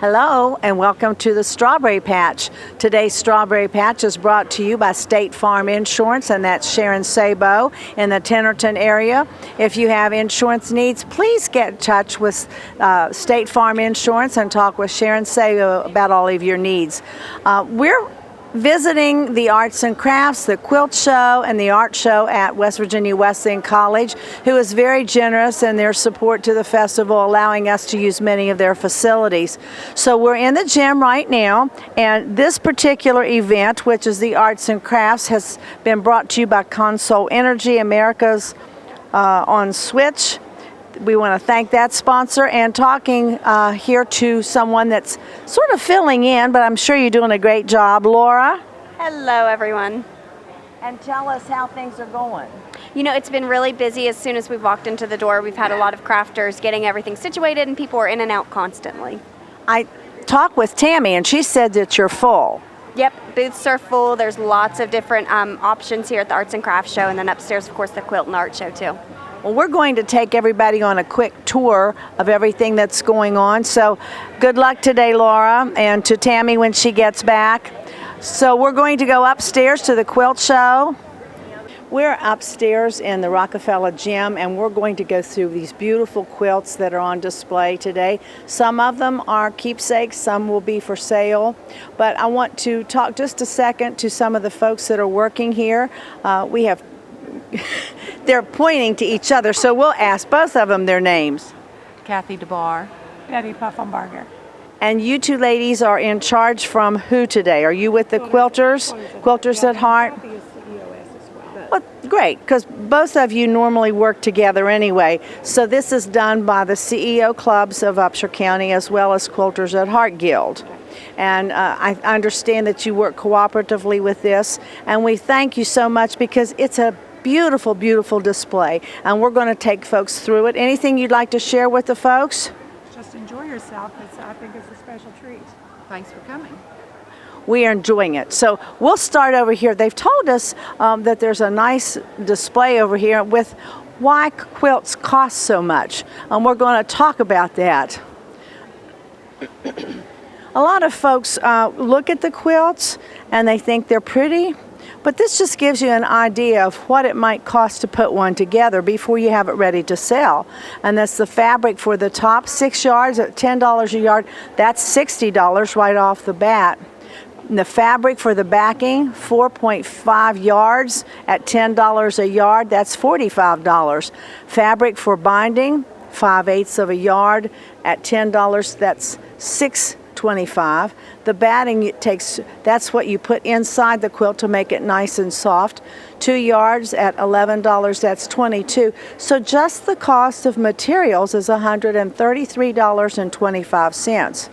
Hello and welcome to the Strawberry Patch. Today's Strawberry Patch is brought to you by State Farm Insurance, and that's Sharon Sabo in the Tennerton area. If you have insurance needs, please get in touch with State Farm Insurance and talk with Sharon Sabo about all of your needs. We're visiting the arts and crafts, the quilt show and the art show at West Virginia Wesleyan College, who is very generous in their support to the festival, allowing us to use many of their facilities. So we're in the gym right now, and this particular event, which is the arts and crafts, has been brought to you by Console Energy America's on Switch. We want to thank that sponsor, and talking here to someone that's sort of filling in, but I'm sure you're doing a great job, Laura. Hello, everyone. And tell us how things are going. You know, it's been really busy. As soon as we've walked into the door, we've had a lot of crafters getting everything situated, and people are in and out constantly. I talked with Tammy, and she said that you're full. Yep, booths are full. There's lots of different options here at the Arts and Crafts Show, and then upstairs, of course, the Quilt and Art Show, too. Well, we're going to take everybody on a quick tour of everything that's going on. So good luck today, Laura, and to Tammy when she gets back. So we're going to go upstairs to the quilt show. We're upstairs in the Rockefeller Gym, and we're going to go through these beautiful quilts that are on display today. Some of them are keepsakes, some will be for sale. But I want to talk just a second to some of the folks that are working here. We have they're pointing to each other, so we'll ask both of them their names. Kathy DeBar. Betty Puffenbarger. And you two ladies are in charge from who today? Are you with the Quilters? Quilters at Heart? Kathy is the EOS as well. Well, great, because both of you normally work together anyway. So this is done by the CEO clubs of Upshur County as well as Quilters at Heart Guild. And I understand that you work cooperatively with this, and we thank you so much because it's a beautiful, beautiful display, and we're going to take folks through it. Anything you'd like to share with the folks? Just enjoy yourself. I think it's a special treat. Thanks for coming. We are enjoying it. So we'll start over here. They've told us that there's a nice display over here with why quilts cost so much. We're going to talk about that. A lot of folks look at the quilts and they think they're pretty, but this just gives you an idea of what it might cost to put one together before you have it ready to sell. And that's the fabric for the top 6 yards at $10 a yard. That's $60 right off the bat. And the fabric for the backing, 4.5 yards at $10 a yard, that's $45. Fabric for binding, 5/8 of a yard at $10, that's $6.25. The batting it takes, that's what you put inside the quilt to make it nice and soft. 2 yards at $11, that's $22. So just the cost of materials is $133.25.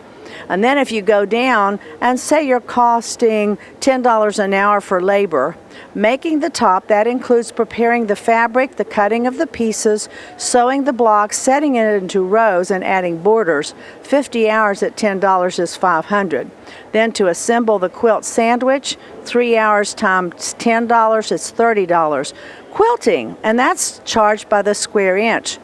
And then if you go down and say you're costing $10 an hour for labor, making the top, that includes preparing the fabric, the cutting of the pieces, sewing the blocks, setting it into rows, and adding borders. 50 hours at $10 is $500. Then to assemble the quilt sandwich, 3 hours times $10 is $30. Quilting, and that's charged by the square inch.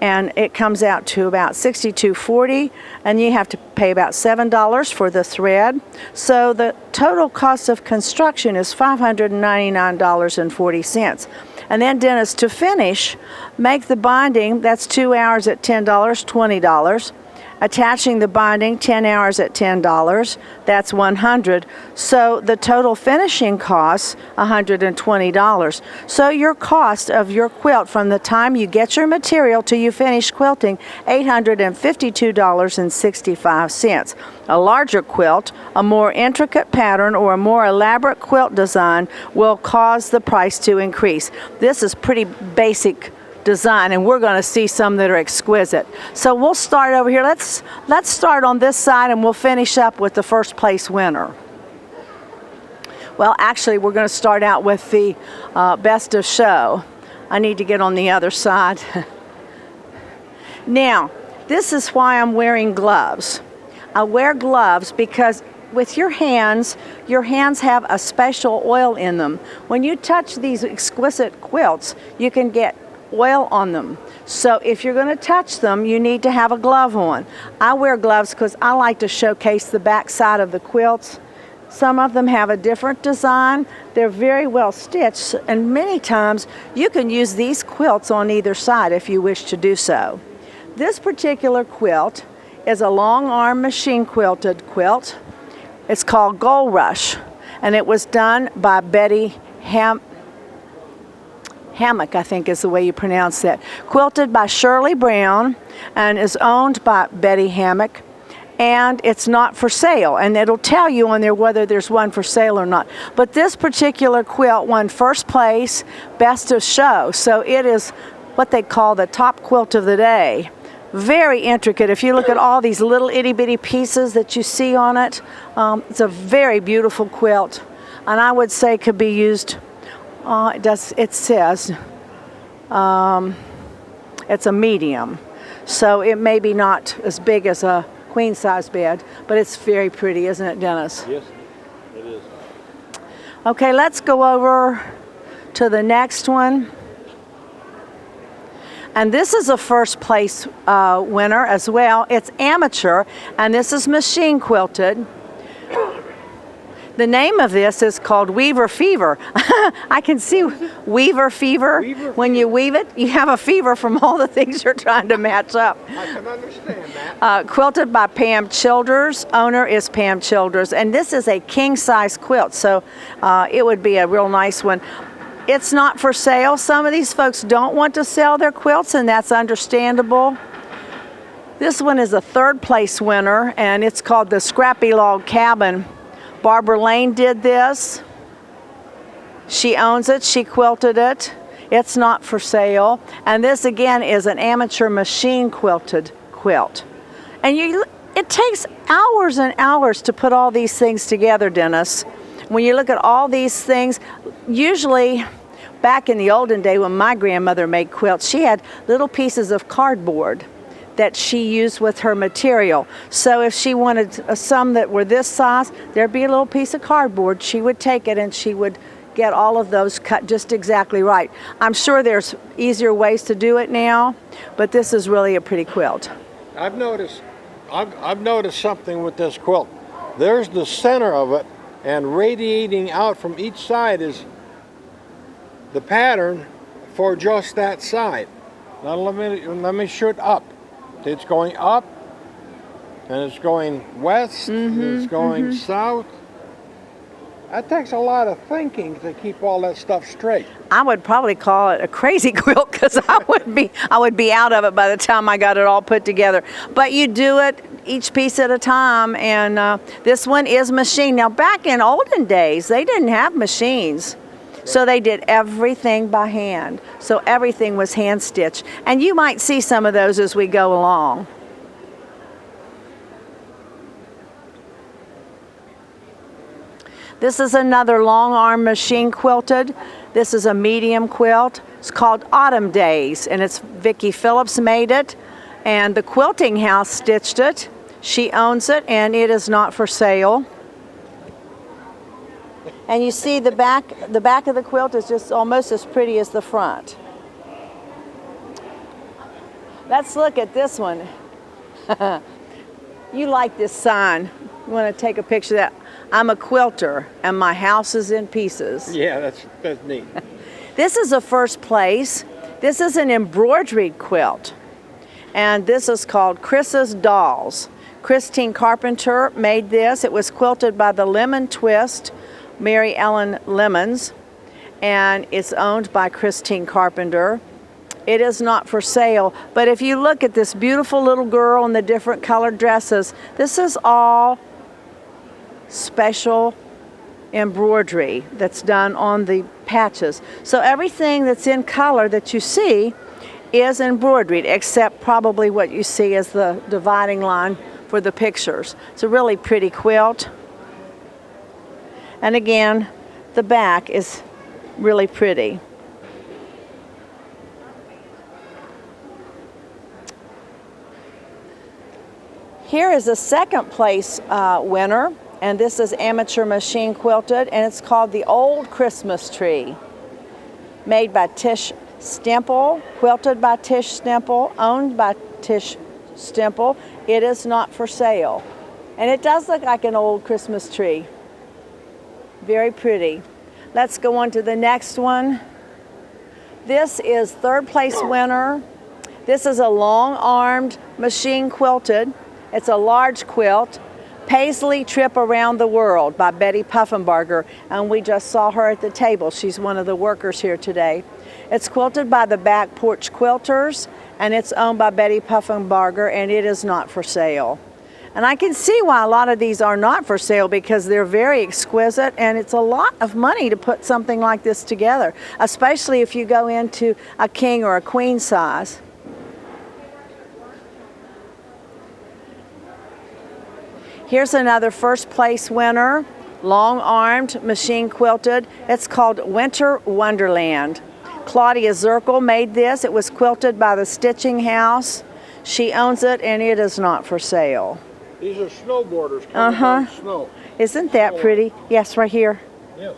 And it comes out to about $62.40, and you have to pay about $7 for the thread. So the total cost of construction is $599.40. And then, Dennis, to finish, make the binding, that's 2 hours at $10, $20. Attaching the binding, 10 hours at $10, that's $100. So the total finishing costs $120. So your cost of your quilt from the time you get your material till you finish quilting, $852.65. A larger quilt, a more intricate pattern, or a more elaborate quilt design will cause the price to increase. This is pretty basic design, and we're going to see some that are exquisite. So we'll start over here. Let's start on this side, and we'll finish up with the first place winner. Well, actually, we're going to start out with the best of show. I need to get on the other side. Now, this is why I'm wearing gloves. I wear gloves because with your hands have a special oil in them. When you touch these exquisite quilts, you can get oil on them. So if you're going to touch them, you need to have a glove on. I wear gloves because I like to showcase the back side of the quilts. Some of them have a different design. They're very well stitched, and many times you can use these quilts on either side if you wish to do so. This particular quilt is a long arm machine quilted quilt. It's called Gold Rush, and it was done by Betty Hammock, I think is the way you pronounce that. Quilted by Shirley Brown and is owned by Betty Hammock. And it's not for sale, and it'll tell you on there whether there's one for sale or not. But this particular quilt won first place, best of show, so it is what they call the top quilt of the day. Very intricate. If you look at all these little itty bitty pieces that you see on it, it's a very beautiful quilt, and I would say could be used. It says it's a medium, so it may be not as big as a queen size bed, but it's very pretty, isn't it, Dennis? Yes, it is. Okay, let's go over to the next one. And this is a first place winner as well. It's amateur, and this is machine quilted. The name of this is called Weaver Fever. I can see Weaver Fever. When you weave it, you have a fever from all the things you're trying to match up. I can understand that. Quilted by Pam Childers. Owner is Pam Childers. And this is a king-size quilt, so it would be a real nice one. It's not for sale. Some of these folks don't want to sell their quilts, and that's understandable. This one is a third place winner, and it's called the Scrappy Log Cabin. Barbara Lane did this. She owns it. She quilted it. It's not for sale. And this again is an amateur machine quilted quilt. And it takes hours and hours to put all these things together, Dennis. When you look at all these things, usually back in the olden day when my grandmother made quilts, she had little pieces of cardboard that she used with her material. So if she wanted some that were this size, there'd be a little piece of cardboard. She would take it and she would get all of those cut just exactly right. I'm sure there's easier ways to do it now, but this is really a pretty quilt. I've noticed something with this quilt. There's the center of it, and radiating out from each side is the pattern for just that side. Now let me shoot up. It's going up, and it's going west, and it's going south. That takes a lot of thinking to keep all that stuff straight. I would probably call it a crazy quilt because I would be out of it by the time I got it all put together. But you do it each piece at a time, and this one is machine. Now back in olden days, they didn't have machines. So they did everything by hand. So everything was hand stitched. And you might see some of those as we go along. This is another long arm machine quilted. This is a medium quilt. It's called Autumn Days, and it's Vicki Phillips made it. And the quilting house stitched it. She owns it, and it is not for sale. And you see the back of the quilt is just almost as pretty as the front. Let's look at this one. You like this sign. You want to take a picture of that? I'm a quilter and my house is in pieces. Yeah, that's neat. This is a first place. This is an embroidered quilt. And this is called Chris's Dolls. Christine Carpenter made this. It was quilted by the Lemon Twist, Mary Ellen Lemons, and it's owned by Christine Carpenter. It is not for sale, but if you look at this beautiful little girl in the different colored dresses, this is all special embroidery that's done on the patches. So everything that's in color that you see is embroidered, except probably what you see as the dividing line for the pictures. It's a really pretty quilt. And again, the back is really pretty. Here is a second place winner, and this is amateur machine quilted, and it's called the Old Christmas Tree, made by Tish Stemple, quilted by Tish Stemple, owned by Tish Stemple. It is not for sale. And it does look like an old Christmas tree. Very pretty. Let's go on to the next one. This is third place winner. This is a long-armed machine quilted. It's a large quilt. Paisley Trip Around the World by Betty Puffenbarger, and we just saw her at the table. She's one of the workers here today. It's quilted by the Back Porch Quilters, and it's owned by Betty Puffenbarger, and it is not for sale. And I can see why a lot of these are not for sale, because they're very exquisite, and it's a lot of money to put something like this together, especially if you go into a king or a queen size. Here's another first place winner, long-armed, machine quilted. It's called Winter Wonderland. Claudia Zirkel made this. It was quilted by the Stitching House. She owns it, and it is not for sale. These are snowboarders coming down the snow. Isn't that pretty? Yes, right here. Yes.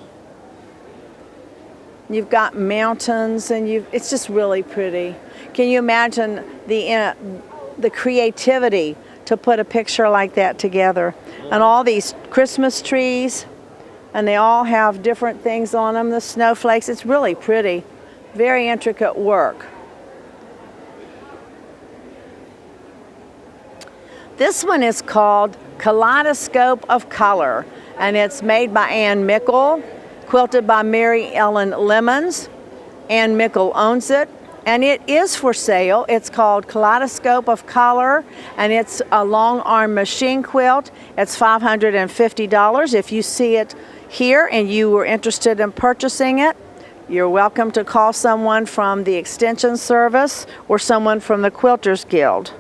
You've got mountains, and it's just really pretty. Can you imagine the creativity to put a picture like that together? And all these Christmas trees, and they all have different things on them, the snowflakes. It's really pretty. Very intricate work. This one is called Kaleidoscope of Color, and it's made by Ann Mickle, quilted by Mary Ellen Lemons. Ann Mickle owns it, and it is for sale. It's called Kaleidoscope of Color, and it's a long arm machine quilt. It's $550. If you see it here and you were interested in purchasing it, you're welcome to call someone from the Extension Service or someone from the Quilters Guild.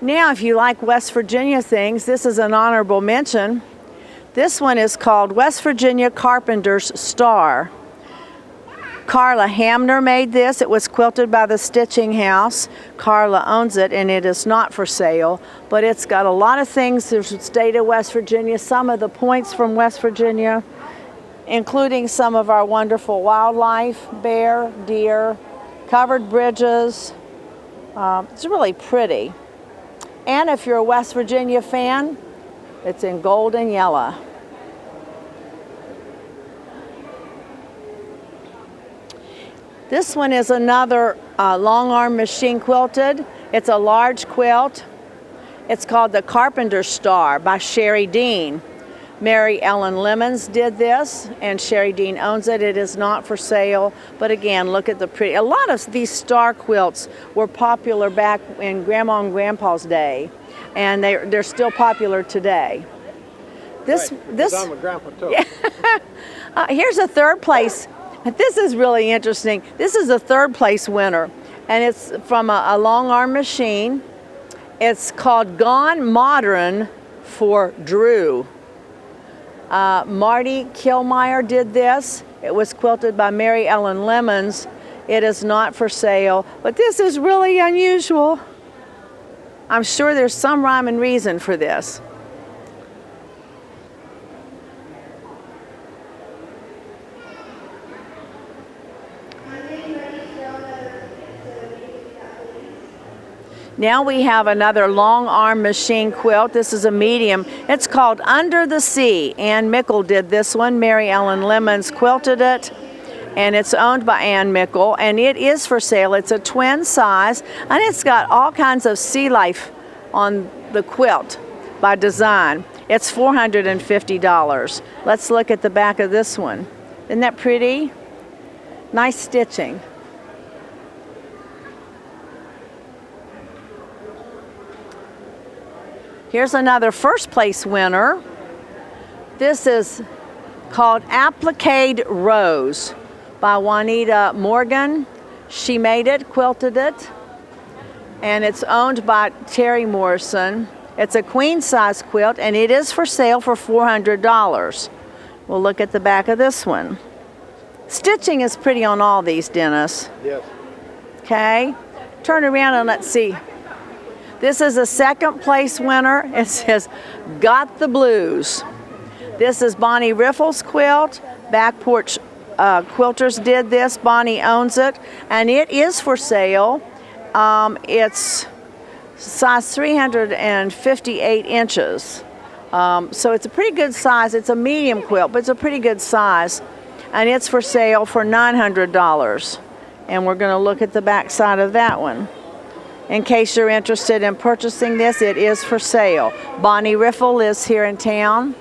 Now, if you like West Virginia things, this is an honorable mention. This one is called West Virginia Carpenter's Star. Carla Hamner made this. It was quilted by the Stitching House. Carla owns it, and it is not for sale, but it's got a lot of things. There's the state of West Virginia, some of the points from West Virginia, including some of our wonderful wildlife, bear, deer, covered bridges. It's really pretty. And if you're a West Virginia fan, it's in gold and yellow. This one is another long arm machine quilted. It's a large quilt. It's called the Carpenter's Star by Sherry Dean. Mary Ellen Lemons did this, and Sherry Dean owns it. It is not for sale, but again, look at the pretty. A lot of these star quilts were popular back in Grandma and Grandpa's day, and they're still popular today. This I'm a grandpa too. here's a third place. This is really interesting. This is a third place winner, and it's from a long arm machine. It's called Gone Modern for Drew. Marty Kilmeyer did this. It was quilted by Mary Ellen Lemons. It is not for sale, but this is really unusual. I'm sure there's some rhyme and reason for this. Now we have another long arm machine quilt. This is a medium. It's called Under the Sea. Ann Mickle did this one. Mary Ellen Lemons quilted it, and it's owned by Ann Mickle, and it is for sale. It's a twin size, and it's got all kinds of sea life on the quilt by design. It's $450. Let's look at the back of this one. Isn't that pretty? Nice stitching. Here's another first place winner. This is called Appliqued Rose by Juanita Morgan. She made it, quilted it, and it's owned by Terry Morrison. It's a queen size quilt, and it is for sale for $400. We'll look at the back of this one. Stitching is pretty on all these, Dennis. Yes. Okay, turn around and let's see. This is a second place winner. It says, Got the Blues. This is Bonnie Riffle's quilt, Back Porch Quilters did this. Bonnie owns it, and it is for sale. It's size 358 inches. So it's a pretty good size. It's a medium quilt, but it's a pretty good size. And it's for sale for $900. And we're going to look at the back side of that one. In case you're interested in purchasing this, it is for sale. Bonnie Riffle lives here in town.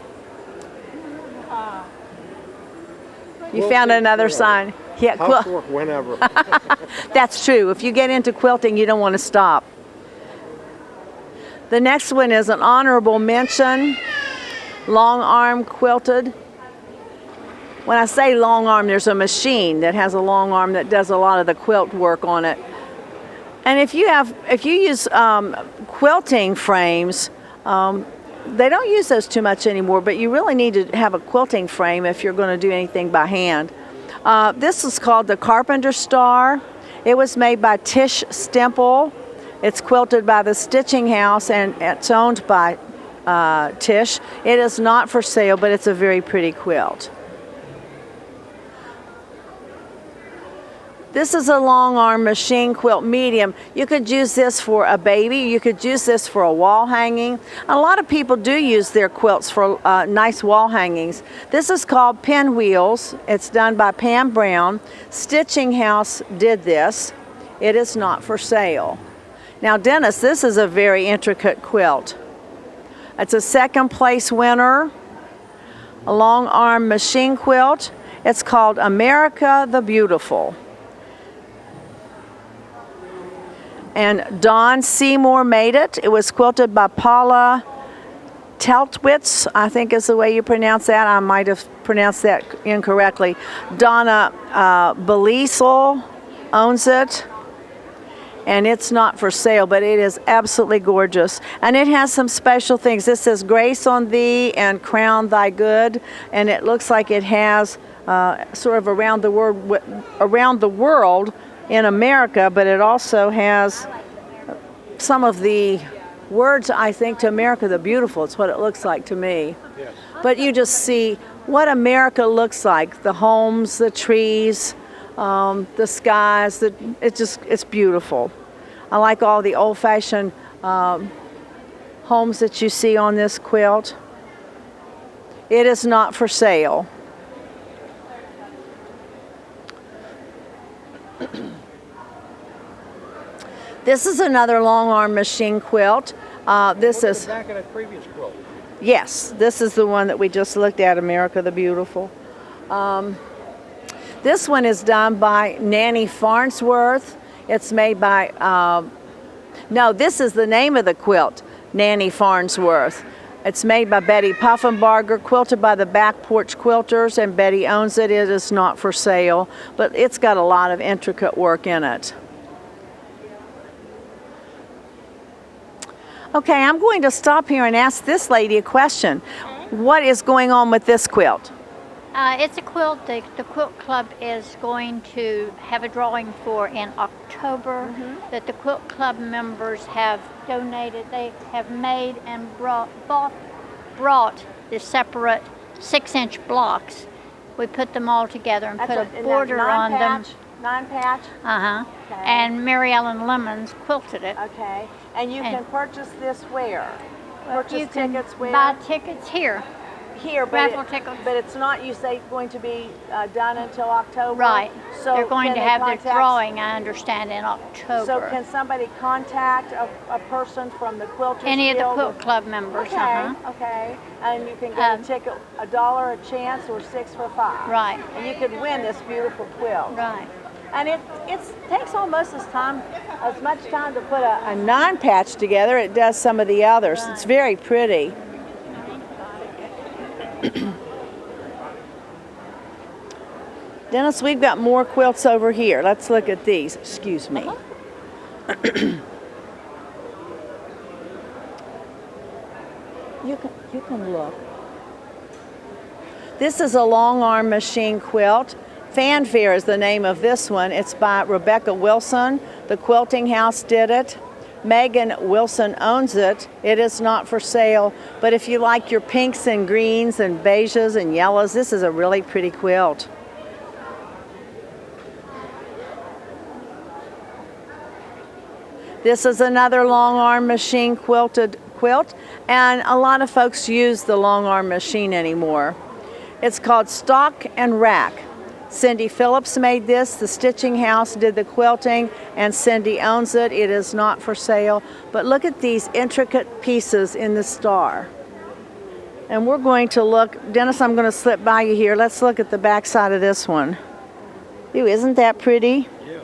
You found another sign. Yeah, Housework whenever. that's true. If you get into quilting, you don't want to stop. The next one is an honorable mention, long arm quilted. When I say long arm, there's a machine that has a long arm that does a lot of the quilt work on it. And if you use quilting frames, they don't use those too much anymore, but you really need to have a quilting frame if you're going to do anything by hand. This is called the Carpenter Star. It was made by Tish Stemple. It's quilted by the Stitching House, and it's owned by Tish. It is not for sale, but it's a very pretty quilt. This is a long arm machine quilt medium. You could use this for a baby. You could use this for a wall hanging. A lot of people do use their quilts for nice wall hangings. This is called Pinwheels. It's done by Pam Brown. Stitching House did this. It is not for sale. Now, Dennis, this is a very intricate quilt. It's a second place winner, a long arm machine quilt. It's called America the Beautiful. And Dawn Seymour made it. It was quilted by Paula Teltwitz, I think is the way you pronounce that. I might have pronounced that incorrectly. Donna Belisle owns it. And it's not for sale, but it is absolutely gorgeous. And it has some special things. This says Grace on Thee and Crown Thy Good. And it looks like it has sort of around the world in America, but it also has some of the words, I think, to America the Beautiful. It's what it looks like to me. Yes. But you just see what America looks like, the homes, the trees, the skies. It's beautiful. I like all the old-fashioned homes that you see on this quilt. It is not for sale. This is another long arm machine quilt. This is back in a previous quilt. Yes, this is the one that we just looked at, America the Beautiful. This one is done by Nanny Farnsworth. It's made by, no, this is the name of the quilt, Nanny Farnsworth. It's made by Betty Puffenbarger, quilted by the Back Porch Quilters, and Betty owns it. It is not for sale, but it's got a lot of intricate work in it. Okay, I'm going to stop here and ask this lady a question. What is going on with this quilt? It's a quilt the Quilt Club is going to have a drawing for in October that the Quilt Club members have donated. They have made and brought the separate 6-inch blocks. We put them all together and put a border on them. 9-patch? Okay. And Mary Ellen Lemons quilted it. Okay. And you can purchase this where? You can tickets where? buy tickets here. Here, raffle tickets. But it's not, you say, going to be done until October? Right. So they're going can to they have contact, their drawing, I understand, in October. So can somebody contact a person from the Quilters Any of the Guild Quilt Club members, Okay. And you can get a ticket, $1 a chance or 6 for $5. Right. And you could win this beautiful quilt. Right. And it takes almost as much time to put a 9-patch together. It does some of the others. Right. It's very pretty. Dennis, we've got more quilts over here. Let's look at these. Excuse me. You can look. This is a long arm machine quilt. Fanfare is the name of this one. It's by Rebecca Wilson. The Quilting House did it. Megan Wilson owns it. It is not for sale, but if you like your pinks and greens and beiges and yellows, this is a really pretty quilt. This is another long arm machine quilted quilt, and a lot of folks use the long arm machine anymore. It's called Stock and Rack. Cindy Phillips made this. The Stitching House did the quilting, and Cindy owns it. It is not for sale, but look at these intricate pieces in the star. And we're going to look, Dennis, I'm going to slip by you here. Let's look at the back side of this one. Ooh, isn't that pretty? Yes.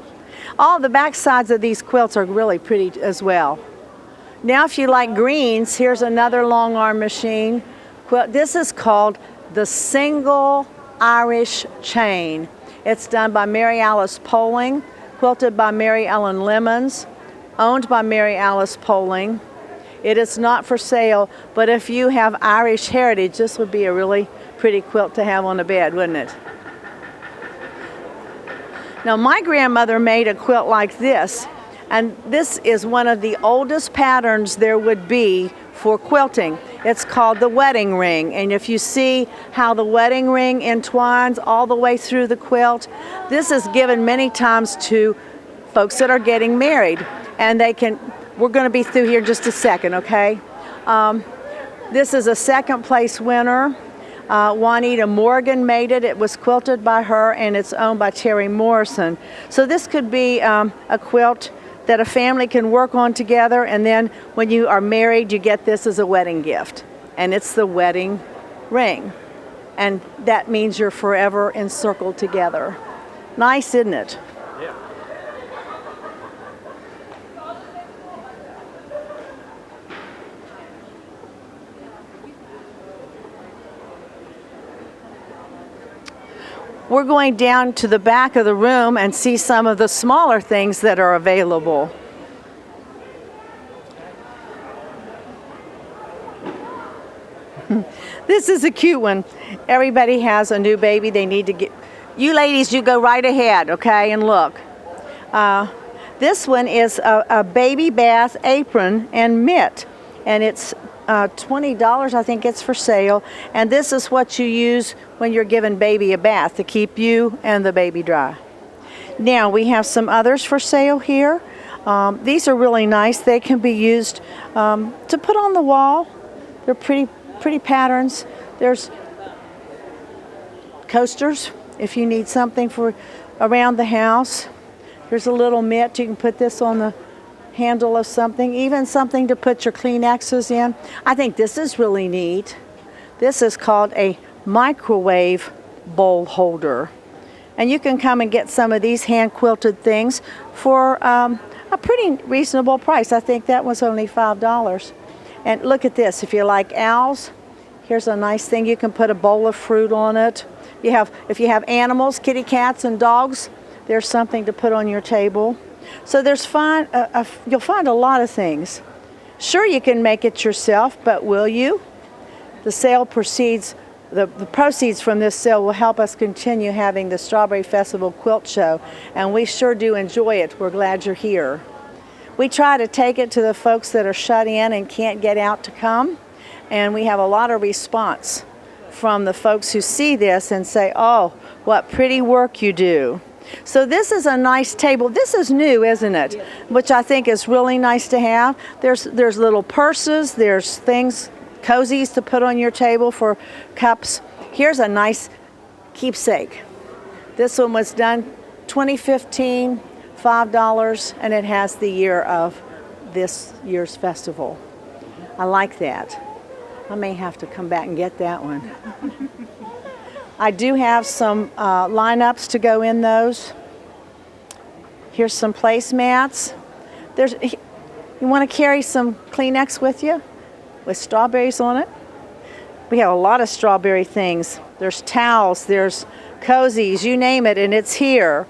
All the back sides of these quilts are really pretty as well. Now, if you like greens, here's another long arm machine quilt. This is called the Single Irish Chain. It's done by Mary Alice Poling, quilted by Mary Ellen Lemons, owned by Mary Alice Poling. It is not for sale, but if you have Irish heritage, this would be a really pretty quilt to have on the bed, wouldn't it? Now, my grandmother made a quilt like this, and this is one of the oldest patterns there would be for quilting. It's called the wedding ring, and if you see how the wedding ring entwines all the way through the quilt, this is given many times to folks that are getting married, and we're going to be through here in just a second, okay? This is a second place winner. Juanita Morgan made it. It was quilted by her, and it's owned by Terry Morrison. So this could be a quilt that a family can work on together, and then when you are married, you get this as a wedding gift. And it's the wedding ring. And that means you're forever encircled together. Nice, isn't it? Yeah. We're going down to the back of the room and see some of the smaller things that are available. This is a cute one. Everybody has a new baby they need to get. You ladies, you go right ahead, okay, and look. This one is a baby bath apron and mitt, and it's $20, I think it's for sale, and this is what you use when you're giving baby a bath to keep you and the baby dry. Now we have some others for sale here. These are really nice. They can be used to put on the wall. They're pretty patterns. There's coasters if you need something for around the house. Here's a little mitt. You can put this on the handle of something, even something to put your Kleenexes in. I think this is really neat. This is called a microwave bowl holder. And you can come and get some of these hand quilted things for a pretty reasonable price. I think that was only $5. And look at this, if you like owls, here's a nice thing. You can put a bowl of fruit on it. If you have animals, kitty cats and dogs, there's something to put on your table. So you'll find a lot of things. Sure, you can make it yourself, but will you? The sale proceeds, the proceeds from this sale will help us continue having the Strawberry Festival Quilt Show, and we sure do enjoy it. We're glad you're here. We try to take it to the folks that are shut in and can't get out to come, and we have a lot of response from the folks who see this and say, oh, what pretty work you do. So this is a nice table. This is new, isn't it? Yeah. Which I think is really nice to have. There's little purses, there's things, cozies to put on your table for cups. Here's a nice keepsake. This one was done 2015, $5, and it has the year of this year's festival. I like that. I may have to come back and get that one. I do have some lineups to go in those. Here's some placemats. You want to carry some Kleenex with you with strawberries on it? We have a lot of strawberry things. There's towels, there's cozies, you name it, and it's here.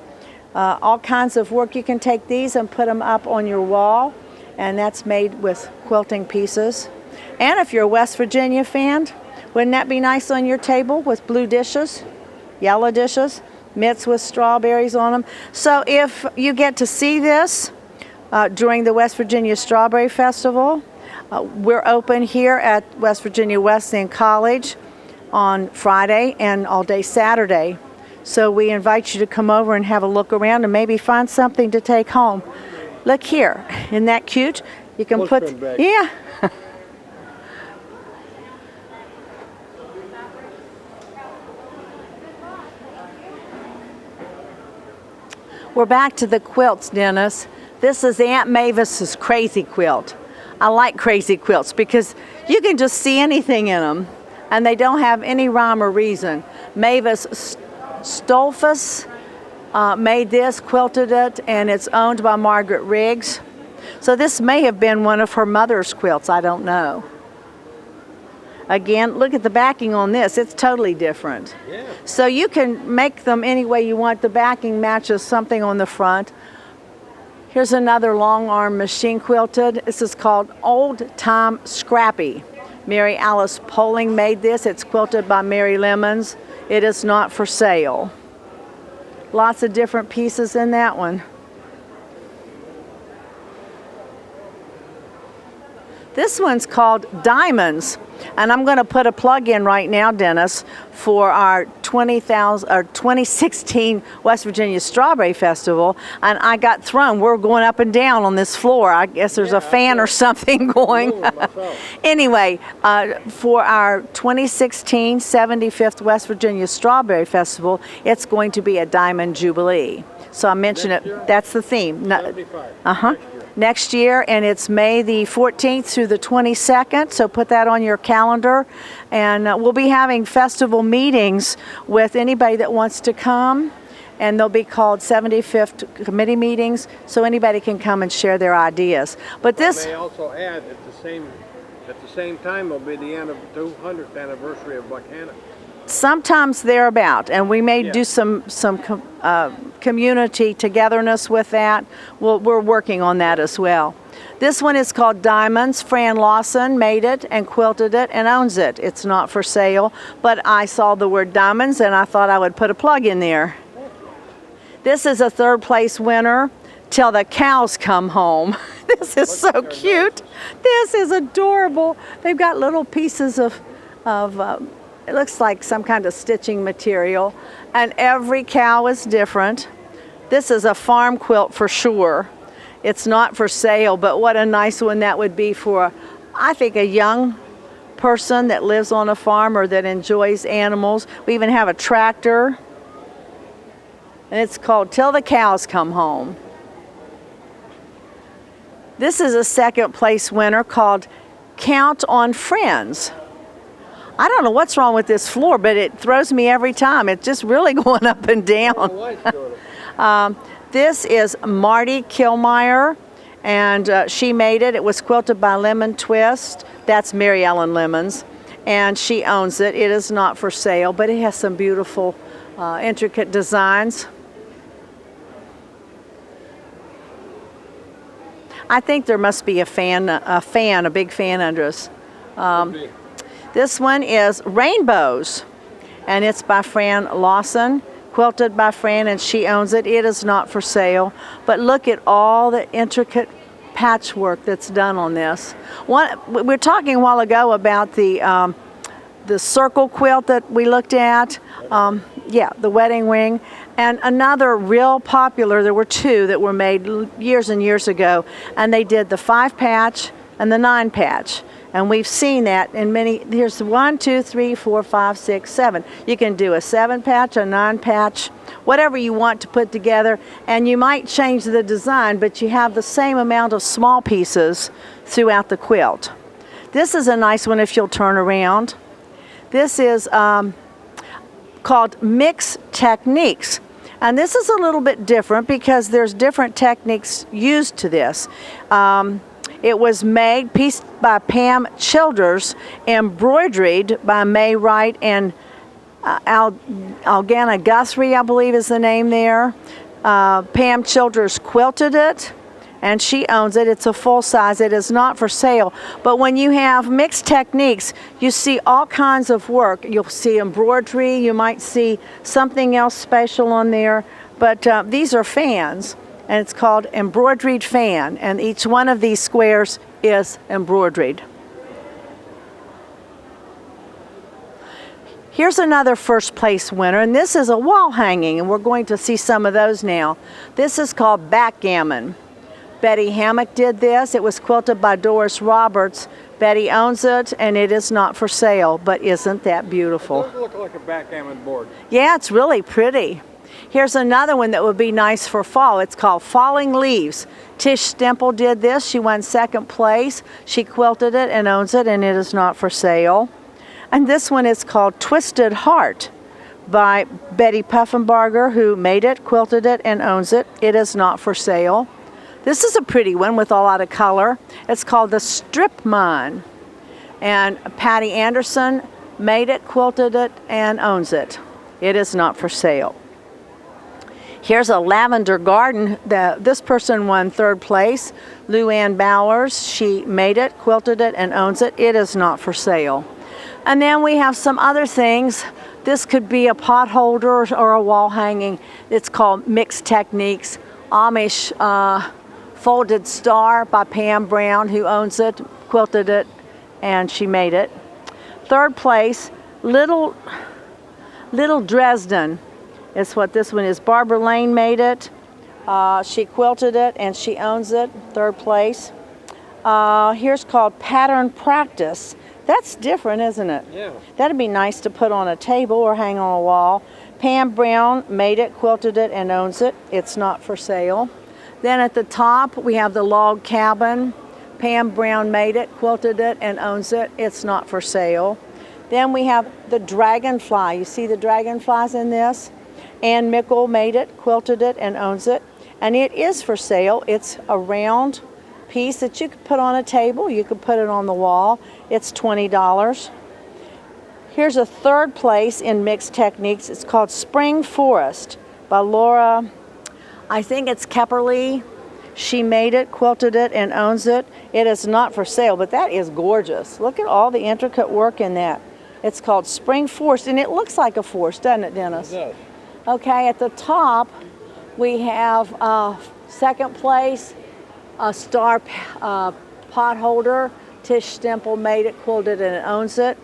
All kinds of work. You can take these and put them up on your wall, and that's made with quilting pieces. And if you're a West Virginia fan, wouldn't that be nice on your table with blue dishes, yellow dishes, mitts with strawberries on them? So if you get to see this during the West Virginia Strawberry Festival, we're open here at West Virginia Wesleyan College on Friday and all day Saturday. So we invite you to come over and have a look around and maybe find something to take home. Look here, isn't that cute? You can put, Clothespin bag. yeah. We're back to the quilts, Dennis. This is Aunt Mavis's crazy quilt. I like crazy quilts because you can just see anything in them, and they don't have any rhyme or reason. Mavis Stolfus made this, quilted it, and it's owned by Margaret Riggs. So this may have been one of her mother's quilts, I don't know. Again, look at the backing on this, it's totally different. Yeah. So you can make them any way you want. The backing matches something on the front. Here's another long arm machine quilted. This is called Old Time Scrappy. Mary Alice Poling made this. It's quilted by Mary Lemons. It is not for sale. Lots of different pieces in that one. This one's called Diamonds, and I'm going to put a plug in right now, Dennis, for our 2016 West Virginia Strawberry Festival. And I got thrown. We're going up and down on this floor. I guess there's a fan or something going. Anyway, for our 2016 75th West Virginia Strawberry Festival, it's going to be a Diamond Jubilee. So I mentioned it. That's the theme. 75. Next year, and it's May the 14th through the 22nd, so put that on your calendar. And we'll be having festival meetings with anybody that wants to come, and they'll be called 75th committee meetings, so anybody can come and share their ideas. But this... I may also add, at the same time will be the 200th anniversary of Buchanan. Sometimes thereabout, and we may do some community togetherness with that. We're working on that as well. This one is called Diamonds. Fran Lawson made it and quilted it and owns it. It's not for sale, but I saw the word diamonds and I thought I would put a plug in there. This is a third place winner, Till the Cows Come Home. This is so cute. This is adorable. They've got little pieces of it looks like some kind of stitching material, and every cow is different. This is a farm quilt for sure. It's not for sale, but what a nice one that would be for, I think, a young person that lives on a farm or that enjoys animals. We even have a tractor, and it's called Till the Cows Come Home. This is a second place winner called Count on Friends. I don't know what's wrong with this floor, but it throws me every time. It's just really going up and down. This is Marty Kilmeyer, and she made it. It was quilted by Lemon Twist. That's Mary Ellen Lemons, and she owns it. It is not for sale, but it has some beautiful, intricate designs. I think there must be a big fan under us. This one is Rainbows, and it's by Fran Lawson, quilted by Fran, and she owns it. It is not for sale, but look at all the intricate patchwork that's done on this. We were talking a while ago about the circle quilt that we looked at. The wedding ring. And another real popular, there were two that were made years and years ago, and they did the 5-patch and the 9-patch. And we've seen that in many. Here's 1, 2, 3, 4, 5, 6, 7. You can do a 7-patch, a 9-patch, whatever you want to put together. And you might change the design, but you have the same amount of small pieces throughout the quilt. This is a nice one if you'll turn around. This is called Mix Techniques. And this is a little bit different because there's different techniques used to this. It was made, pieced by Pam Childers, embroidered by May Wright and Algana Guthrie, I believe is the name there. Pam Childers quilted it, and she owns it. It's a full size. It is not for sale. But when you have mixed techniques, you see all kinds of work. You'll see embroidery. You might see something else special on there. But these are fans, and it's called Embroidered Fan, and each one of these squares is embroidered. Here's another first place winner, and this is a wall hanging, and we're going to see some of those now. This is called Backgammon. Betty Hammock did this. It was quilted by Doris Roberts. Betty owns it, and it is not for sale, but isn't that beautiful? It does look like a backgammon board. Yeah, it's really pretty. Here's another one that would be nice for fall. It's called Falling Leaves. Tish Stemple did this. She won second place. She quilted it and owns it, and it is not for sale. And this one is called Twisted Heart by Betty Puffenbarger, who made it, quilted it, and owns it. It is not for sale. This is a pretty one with a lot of color. It's called the Strip Mine. And Patty Anderson made it, quilted it, and owns it. It is not for sale. Here's a lavender garden. This person won third place. Lou Ann Bowers. She made it, quilted it, and owns it. It is not for sale. And then we have some other things. This could be a pot holder or a wall hanging. It's called Mixed Techniques. Amish Folded Star by Pam Brown, who owns it, quilted it, and she made it. Third place, Little Dresden is what this one is. Barbara Lane made it. She quilted it, and she owns it. Third place. Here's called Pattern Practice. That's different, isn't it? Yeah. That'd be nice to put on a table or hang on a wall. Pam Brown made it, quilted it, and owns it. It's not for sale. Then at the top, we have the Log Cabin. Pam Brown made it, quilted it, and owns it. It's not for sale. Then we have the Dragonfly. You see the dragonflies in this? Ann Mickle made it, quilted it, and owns it. And it is for sale. It's a round piece that you could put on a table. You could put it on the wall. It's $20. Here's a third place in Mixed Techniques. It's called Spring Forest by Laura, I think it's Kepperly. She made it, quilted it, and owns it. It is not for sale, but that is gorgeous. Look at all the intricate work in that. It's called Spring Forest, and it looks like a forest, doesn't it, Dennis? It does. Okay, at the top, we have second place, a star pot holder. Tish Stemple made it, quilted it, and owns it.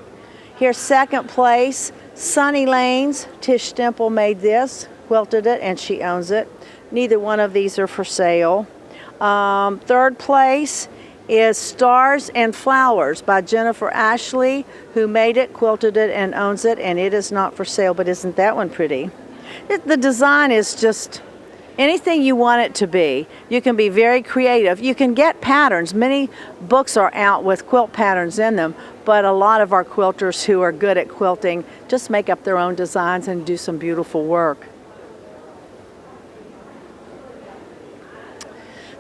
Here's second place, Sunny Lanes. Tish Stemple made this, quilted it, and she owns it. Neither one of these are for sale. Third place is Stars and Flowers by Jennifer Ashley, who made it, quilted it, and owns it, and it is not for sale, but isn't that one pretty? The design is just anything you want it to be. You can be very creative. You can get patterns. Many books are out with quilt patterns in them, but a lot of our quilters who are good at quilting just make up their own designs and do some beautiful work.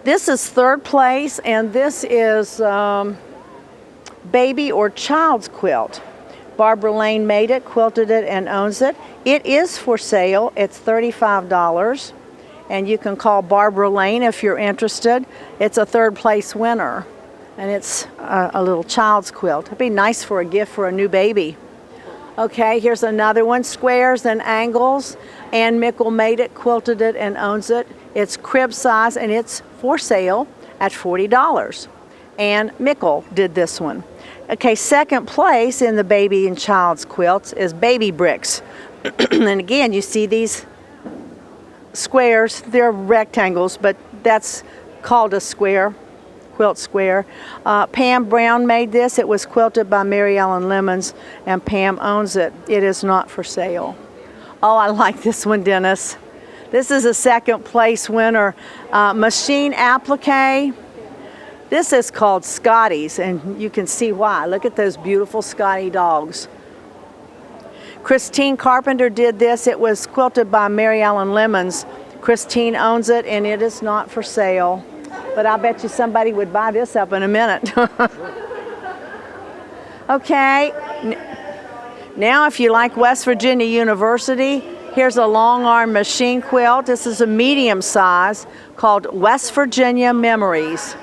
This is third place, and this is baby or child's quilt. Barbara Lane made it, quilted it, and owns it. It is for sale. It's $35, and you can call Barbara Lane if you're interested. It's a third place winner, and it's a little child's quilt. It'd be nice for a gift for a new baby. Okay, here's another one, Squares and Angles. Ann Mickle made it, quilted it, and owns it. It's crib size, and it's for sale at $40. Ann Mickle did this one. Okay, second place in the baby and child's quilts is Baby Bricks. And again, you see these squares. They're rectangles, but that's called a square, quilt square. Pam Brown made this. It was quilted by Mary Ellen Lemons, and Pam owns it. It is not for sale. Oh, I like this one, Dennis. This is a second place winner. Machine Applique. This is called Scotty's, and you can see why. Look at those beautiful Scotty dogs. Christine Carpenter did this. It was quilted by Mary Ellen Lemons. Christine owns it, and it is not for sale. But I bet you somebody would buy this up in a minute. Okay. Now, if you like West Virginia University, here's a long arm machine quilt. This is a medium size called West Virginia Memories.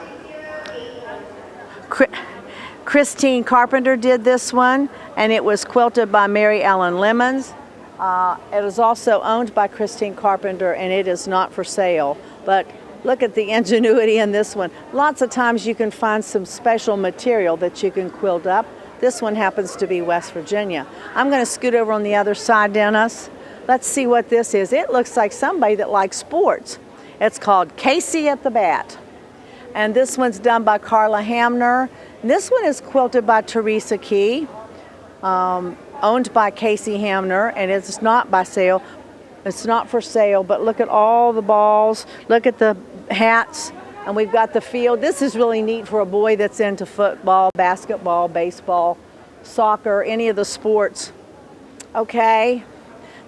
Christine Carpenter did this one, and it was quilted by Mary Ellen Lemons. It is also owned by Christine Carpenter, and it is not for sale. But look at the ingenuity in this one. Lots of times you can find some special material that you can quilt up. This one happens to be West Virginia. I'm going to scoot over on the other side, Dennis. Let's see what this is. It looks like somebody that likes sports. It's called Casey at the Bat. And this one's done by Carla Hamner. This one is quilted by Teresa Key, owned by Casey Hamner, and it's not by sale. It's not for sale, but look at all the balls. Look at the hats, and we've got the field. This is really neat for a boy that's into football, basketball, baseball, soccer, any of the sports. Okay,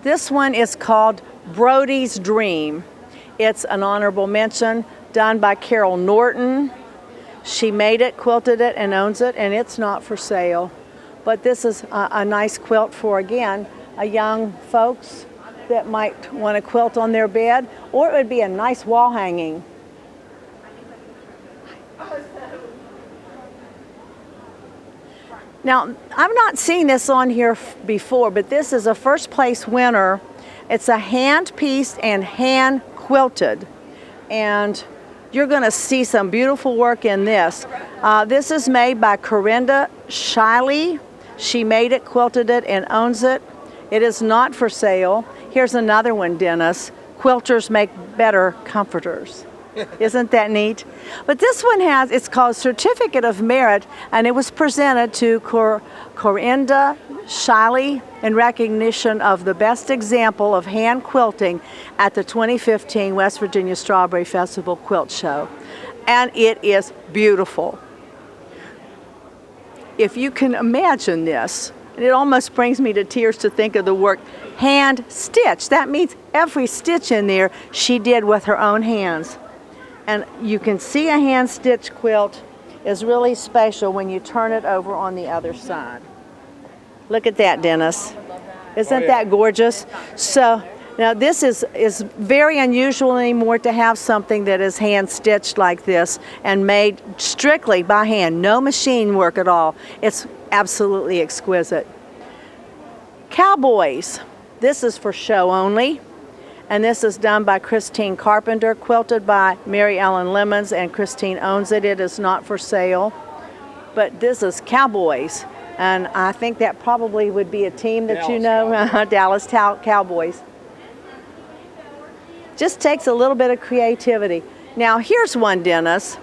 this one is called Brody's Dream. It's an honorable mention done by Carol Norton. She made it, quilted it, and owns it, and it's not for sale. But this is a nice quilt for, again, a young folks that might want to quilt on their bed, or it would be a nice wall hanging. Now, I've not seen this on here before, but this is a first place winner. It's a hand pieced and hand quilted, and you're going to see some beautiful work in this. This is made by Corinda Shiley. She made it, quilted it, and owns it. It is not for sale. Here's another one, Dennis. Quilters make better comforters. Isn't that neat? But this one it's called Certificate of Merit, and it was presented to Corinda Shiley in recognition of the best example of hand quilting at the 2015 West Virginia Strawberry Festival Quilt Show. And it is beautiful. If you can imagine this, it almost brings me to tears to think of the work hand stitched. That means every stitch in there she did with her own hands. And you can see a hand stitched quilt is really special when you turn it over on the other side. Look at that, Dennis. Isn't that gorgeous? So now this is very unusual anymore to have something that is hand stitched like this and made strictly by hand, no machine work at all. It's absolutely exquisite. Cowboys. This is for show only. And this is done by Christine Carpenter, quilted by Mary Ellen Lemons, and Christine owns it. It is not for sale. But this is Cowboys, and I think that probably would be a team that you know, Dallas Cowboys. Just takes a little bit of creativity. Now here's one, Dennis.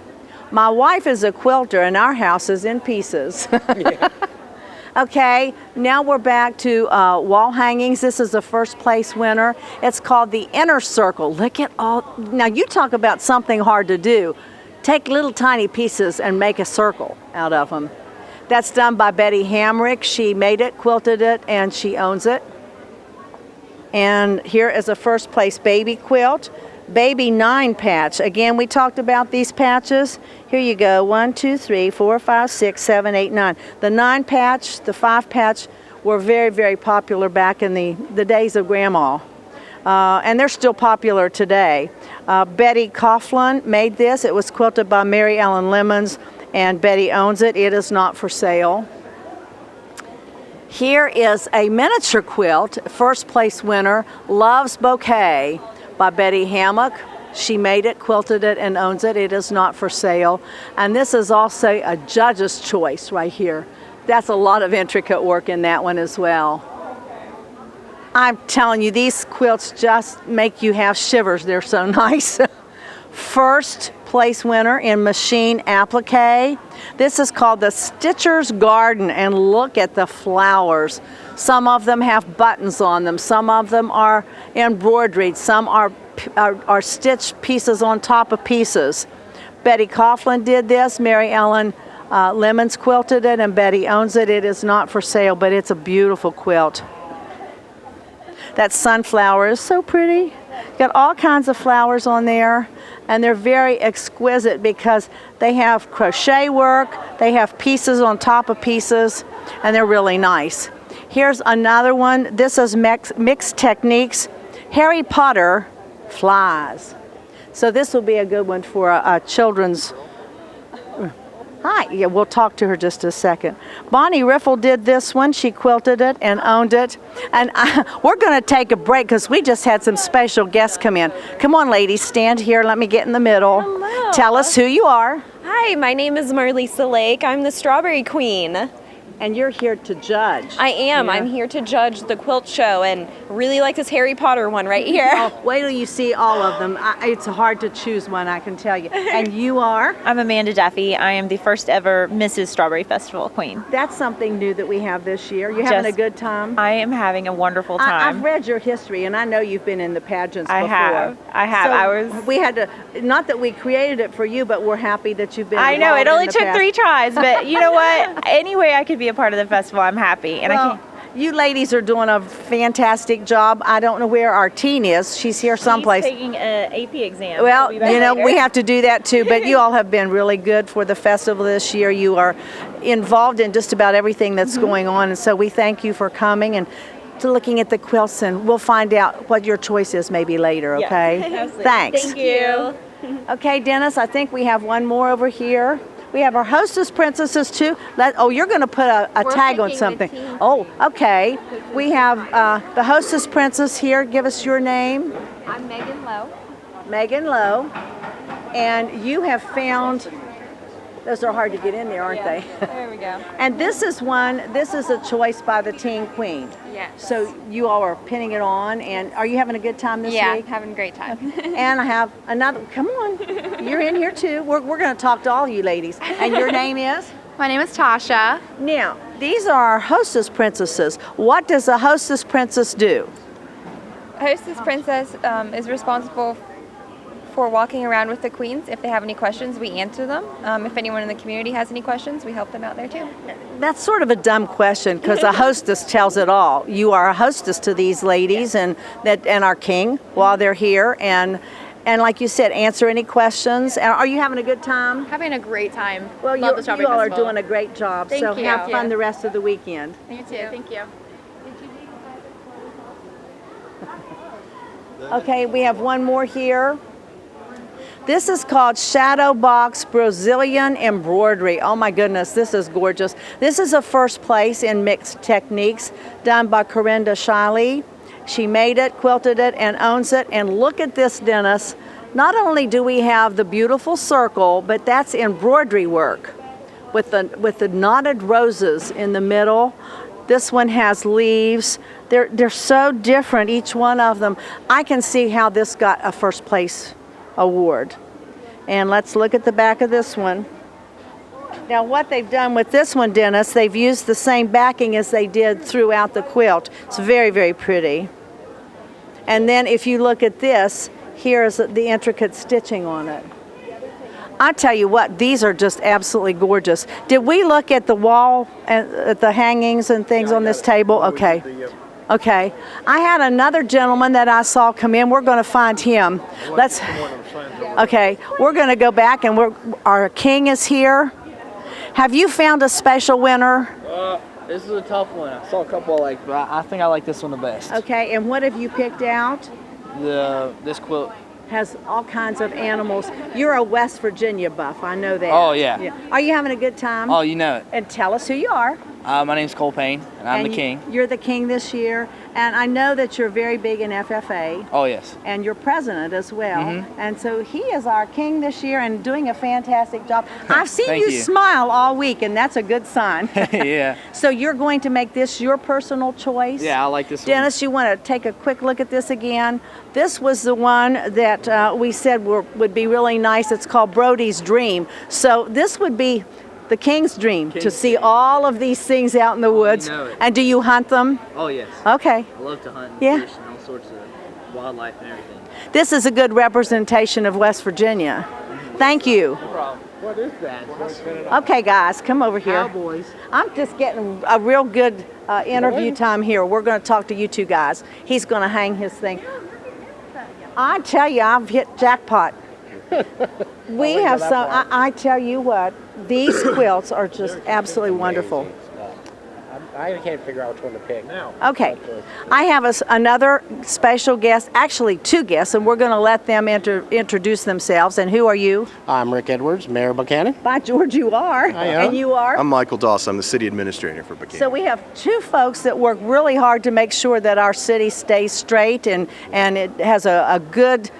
My wife is a quilter, and our house is in pieces. Yeah. Okay, now we're back to wall hangings. This is the first place winner. It's called the Inner Circle. Look at all, now you talk about something hard to do. Take little tiny pieces and make a circle out of them. That's done by Betty Hamrick. She made it, quilted it, and she owns it. And here is a first place baby quilt. Baby 9 patch. Again, we talked about these patches. Here you go, 1, 2, 3, 4, 5, 6, 7, 8, 9. The 9 patch, the 5 patch were very, very popular back in the days of Grandma. And they're still popular today. Betty Coughlin made this. It was quilted by Mary Ellen Lemons, and Betty owns it. It is not for sale. Here is a miniature quilt, first place winner, Love's Bouquet, by Betty Hammock. She made it, quilted it, and owns it. It is not for sale. And this is also a judge's choice right here. That's a lot of intricate work in that one as well. I'm telling you, these quilts just make you have shivers. They're so nice. First place winner in machine applique. This is called the Stitcher's Garden, and look at the flowers. Some of them have buttons on them. Some of them are embroidered. Some are stitched pieces on top of pieces. Betty Coughlin did this. Mary Ellen Lemons quilted it, and Betty owns it. It is not for sale, but it's a beautiful quilt. That sunflower is so pretty. Got all kinds of flowers on there, and they're very exquisite because they have crochet work, they have pieces on top of pieces, and they're really nice. Here's another one. This is Mixed Techniques Harry Potter Flies. So this will be a good one for a children's. Hi, yeah, we'll talk to her just a second. Bonnie Riffle did this one. She quilted it and owned it. And we're going to take a break because we just had some special guests come in. Come on, ladies, stand here. Let me get in the middle. Hello. Tell us who you are. Hi, my name is Marlisa Lake. I'm the Strawberry Queen. and you're here to judge. I am. Yeah. I'm here to judge the quilt show and really like this Harry Potter one right here. Oh, wait till you see all of them. It's hard to choose one, I can tell you. And you are? I'm Amanda Duffy. I am the first ever Mrs. Strawberry Festival Queen. That's something new that we have this year. You having a good time? I am having a wonderful time. I've read your history, and I know you've been in the pageants before. I have. So we had to, not that we created it for you, but we're happy that you've been I know, it involved only in the took past. 3 tries, but you know what? Any way I could be a part of the festival, I'm happy. And Well, you ladies are doing a fantastic job. I don't know where our teen is. She's here someplace. She's taking an AP exam. Well, She'll be back you know, later. we have to do that too, but you all have been really good for the festival this year. You are involved in just about everything that's going on, and so we thank you for coming and to looking at the quilts, and we'll find out what your choice is maybe later, Yeah, okay? absolutely. Thanks. Thank you. Okay, Dennis, I think we have one more over here. We have our hostess princesses too. You're going to put a tag on picking the something. team. Oh, okay. We have the hostess princess here. Give us your name. I'm Megan Lowe. Megan Lowe. And you have found, those are hard to get in there, aren't they? There we go. And this is a choice by the Teen Queen. Yes. So you all are pinning it on, and are you having a good time this Yeah, week? having a great time. And I have another, come on, you're in here too. We're going to talk to all you ladies. And your name is? My name is Tasha. Now, these are our hostess princesses. What does a hostess princess do? Hostess Princess is responsible for walking around with the queens. If they have any questions, we answer them. If anyone in the community has any questions, we help them out there too. That's sort of a dumb question because a hostess tells it all. You are a hostess to these ladies and our king while they're here, and like you said, answer any questions. And are you having a good time? Having a great time. Well, Love the Strawberry you all are Festival. doing a great job. Thank so you. have fun the rest of the weekend. You too. Thank you. Okay, we have one more here. This is called Shadow Box Brazilian Embroidery. Oh my goodness, this is gorgeous. This is a first place in mixed techniques done by Corinda Shiley. She made it, quilted it, and owns it. And look at this, Dennis. Not only do we have the beautiful circle, but that's embroidery work with the knotted roses in the middle. This one has leaves. They're so different, each one of them. I can see how this got a first place award. And let's look at the back of this one. Now what they've done with this one, Dennis, they've used the same backing as they did throughout the quilt. It's very, very pretty. And then if you look at this, here's the intricate stitching on it. I tell you what, these are just absolutely gorgeous. Did we look at the wall and at the hangings and things on this table? Okay. Okay. I had another gentleman that I saw come in. We're going to find him. Okay. We're going to go back, and our king is here. Have you found a special winner? This is a tough one. I saw a couple but I think I like this one the best. Okay. And what have you picked out? This quilt. Has all kinds of animals. You're a West Virginia buff. I know that. Oh, yeah. Are you having a good time? Oh, you know it. And tell us who you are. My name's Cole Payne, and I'm the king. You're the king this year, and I know that you're very big in FFA. Oh, yes. And you're president as well. And so he is our king this year and doing a fantastic job. I've seen Thank you you. smile all week, and that's a good sign. Yeah. So you're going to make this your personal choice? Yeah, I like this one. Dennis, you want to take a quick look at this again? This was the one that we said would be really nice. It's called Brody's Dream. So this would be the king's dream, to see all of these things out in the woods. You know it. And do you hunt them? Oh, yes. Okay. I love to hunt and Yeah. fish and all sorts of wildlife and everything. This is a good representation of West Virginia. Thank you. No problem. What is that? Okay, guys, come over here. Cowboys. I'm just getting a real good interview time here. We're going to talk to you two guys. He's going to hang his thing. I tell you, I've hit jackpot. We have some, I tell you what, these quilts are just absolutely wonderful. I can't figure out which one to pick now. Okay, I have another special guest, actually 2 guests, and we're going to let them introduce themselves. And who are you? I'm Rick Edwards, Mayor Buchanan. By George, you are. I am. And you are? I'm Michael Doss. I'm the city administrator for Buchanan. So we have 2 folks that work really hard to make sure that our city stays straight and it has a good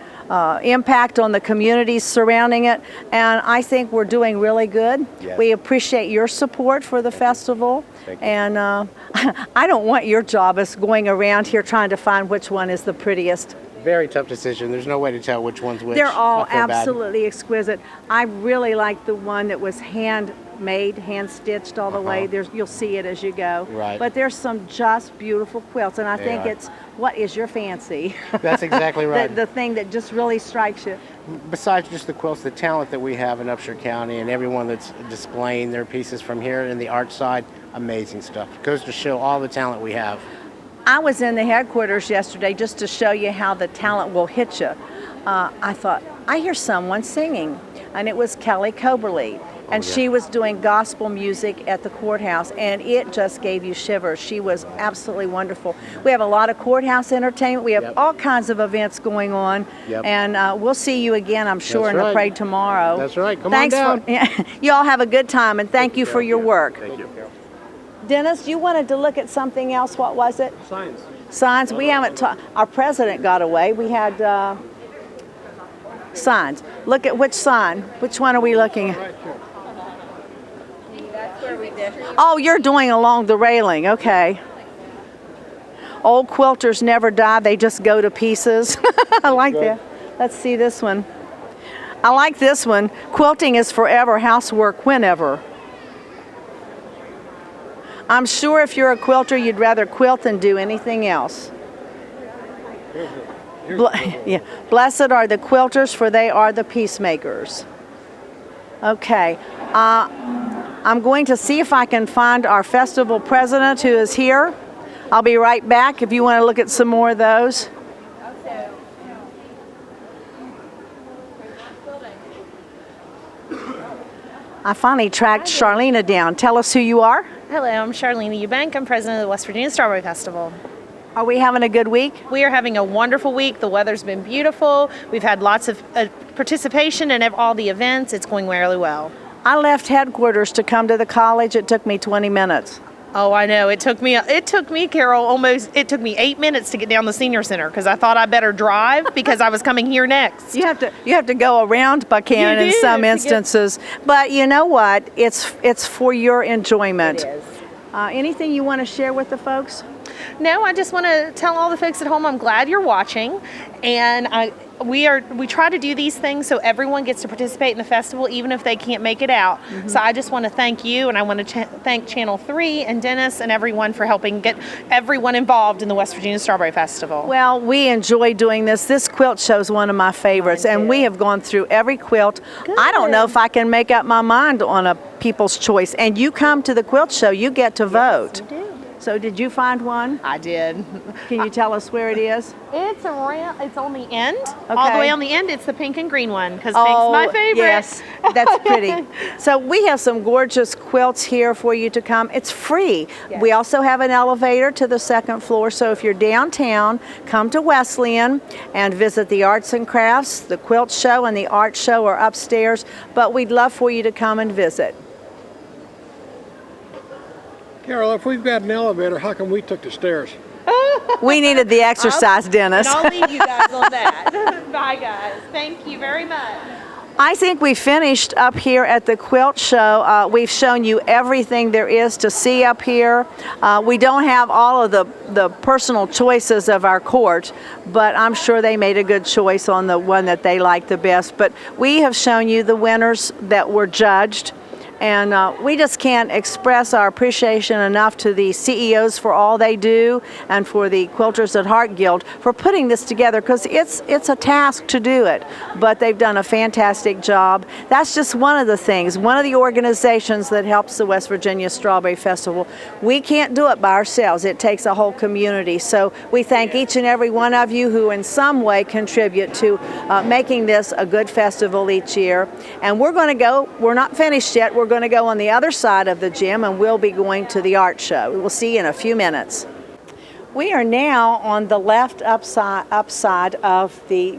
impact on the communities surrounding it, and I think we're doing really good. Yes. We appreciate your support for the festival, and I don't want your job as going around here trying to find which one is the prettiest. Very tough decision. There's no way to tell which one's which. They're all I feel bad. absolutely exquisite. I really like the one that was handmade, hand-stitched all the way. You'll see it as you go. Right. But there's some just beautiful quilts, and I They think are. it's what is your fancy. That's exactly right. the thing that just really strikes you. Besides just the quilts, the talent that we have in Upshur County and everyone that's displaying their pieces from here in the art side, amazing stuff. Goes to show all the talent we have. I was in the headquarters yesterday just to show you how the talent will hit you. I thought, I hear someone singing, and it was Kelly Coberly. And she was doing gospel music at the courthouse, and it just gave you shivers. She was absolutely wonderful. We have a lot of courthouse entertainment. We have all kinds of events going on, and we'll see you again, I'm sure, in the parade tomorrow. That's right. Come Thanks on down. you all have a good time, and thank you for your work. Thank you. Dennis, you wanted to look at something else. What was it? Signs. Signs. We haven't. Our president got away. We had signs. Look at which sign. Which one are we looking at? Oh, you're doing along the railing. Okay. Old quilters never die. They just go to pieces. I like that. Let's see this one. I like this one. Quilting is forever. Housework whenever. I'm sure if you're a quilter, you'd rather quilt than do anything else. Blessed are the quilters, for they are the peacemakers. Okay. I'm going to see if I can find our festival president who is here. I'll be right back if you want to look at some more of those. I finally tracked Charlena down. Tell us who you are. Hello, I'm Charlene Eubank. I'm president of the West Virginia Strawberry Festival. Are we having a good week? We are having a wonderful week. The weather's been beautiful. We've had lots of participation in all the events. It's going really well. I left headquarters to come to the college. It took me 20 minutes. Oh, I know. It took me, Carol, it took me 8 minutes to get down the senior center because I thought I better drive because I was coming here next. You have to go around Buchanan in some instances, but you know what? It's for your enjoyment. It is. Anything you want to share with the folks? No, I just want to tell all the folks at home I'm glad you're watching, and we try to do these things so everyone gets to participate in the festival even if they can't make it out. Mm-hmm. So I just want to thank you, and I want to thank Channel 3 and Dennis and everyone for helping get everyone involved in the West Virginia Strawberry Festival. Well, we enjoy doing this. This quilt show is one of my favorites, and we have gone through every quilt. Good. I don't know if I can make up my mind on a People's Choice, and you come to the quilt show, you get to vote. You do. So did you find one? I did. Can you tell us where it is? It's on the end. Okay. All the way on the end, it's the pink and green one because pink's my favorite. Yes, that's pretty. So we have some gorgeous quilts here for you to come. It's free. Yes. We also have an elevator to the second floor. So if you're downtown, come to Wesleyan and visit the arts and crafts. The quilt show and the art show are upstairs, but we'd love for you to come and visit. Carol, if we've got an elevator, how come we took the stairs? We needed the exercise, Dennis. And I'll leave you guys on that. Bye, guys. Thank you very much. I think we finished up here at the quilt show. We've shown you everything there is to see up here. We don't have all of the personal choices of our court, but I'm sure they made a good choice on the one that they liked the best. But we have shown you the winners that were judged. And we just can't express our appreciation enough to the CEOs for all they do and for the Quilters at Heart Guild for putting this together, because it's a task to do it, but they've done a fantastic job. That's just one of the things, one of the organizations that helps the West Virginia Strawberry Festival. We can't do it by ourselves. It takes a whole community. So we thank each and every one of you who in some way contribute to making this a good festival each year. And we're going to go, we're not finished yet, we're going to go on the other side of the gym and we'll be going to the art show. We'll see you in a few minutes. We are now on the left upside of the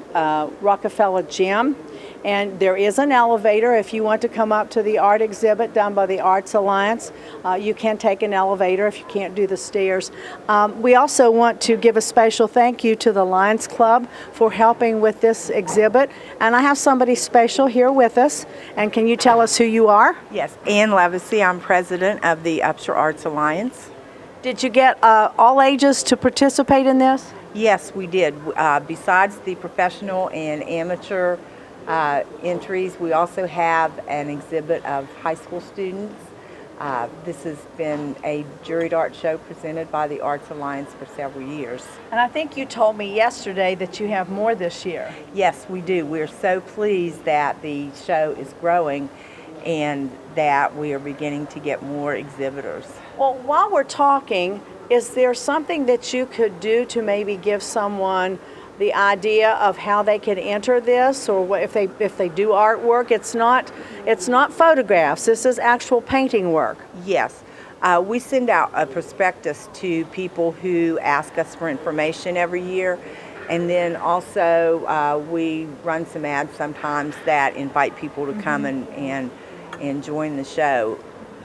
Rockefeller Gym, and there is an elevator. If you want to come up to the art exhibit done by the Arts Alliance, you can take an elevator if you can't do the stairs. We also want to give a special thank you to the Lions Club for helping with this exhibit, and I have somebody special here with us. And can you tell us who you are? Yes, Ann Levacy. I'm president of the Upshur Arts Alliance. Did you get all ages to participate in this? Yes, we did. Besides the professional and amateur entries, we also have an exhibit of high school students. This has been a juried art show presented by the Arts Alliance for several years. And I think you told me yesterday that you have more this year. Yes, we do. We're so pleased that the show is growing and that we are beginning to get more exhibitors. Well, while we're talking, is there something that you could do to maybe give someone the idea of how they could enter this, or what, if they do artwork? It's not photographs. This is actual painting work. Yes. We send out a prospectus to people who ask us for information every year, and then also we run some ads sometimes that invite people to come and join the show.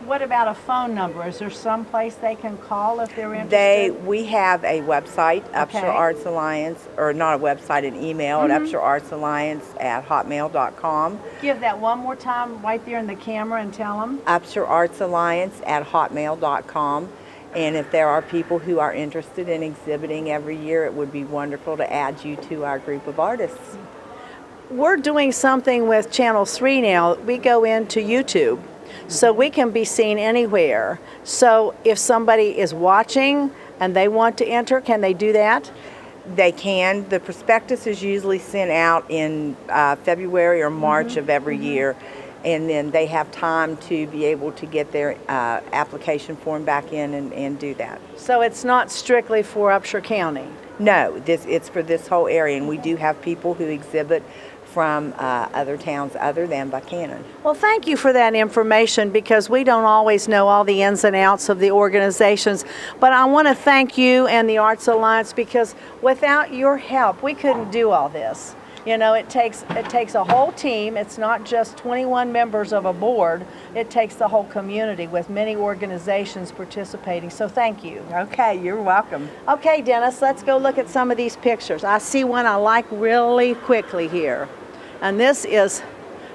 What about a phone number? Is there some place they can call if they're interested? We have a website, Okay. Upshur Arts Alliance, or not a website, an email at upshurartsalliance@hotmail.com. Give that one more time right there in the camera and tell them. upshurartsalliance@hotmail.com. And if there are people who are interested in exhibiting every year, it would be wonderful to add you to our group of artists. We're doing something with Channel 3 now. We go into YouTube, so we can be seen anywhere. So if somebody is watching and they want to enter, can they do that? They can. The prospectus is usually sent out in February or March of every year, and then they have time to be able to get their application form back in and do that. So it's not strictly for Upshur County? No, it's for this whole area, and we do have people who exhibit from other towns other than Buchanan. Well, thank you for that information, because we don't always know all the ins and outs of the organizations. But I want to thank you and the Arts Alliance, because without your help, we couldn't do all this. You know, it takes a whole team. It's not just 21 members of a board. It takes the whole community with many organizations participating. So thank you. Okay, you're welcome. Okay, Dennis, let's go look at some of these pictures. I see one I like really quickly here. And this is,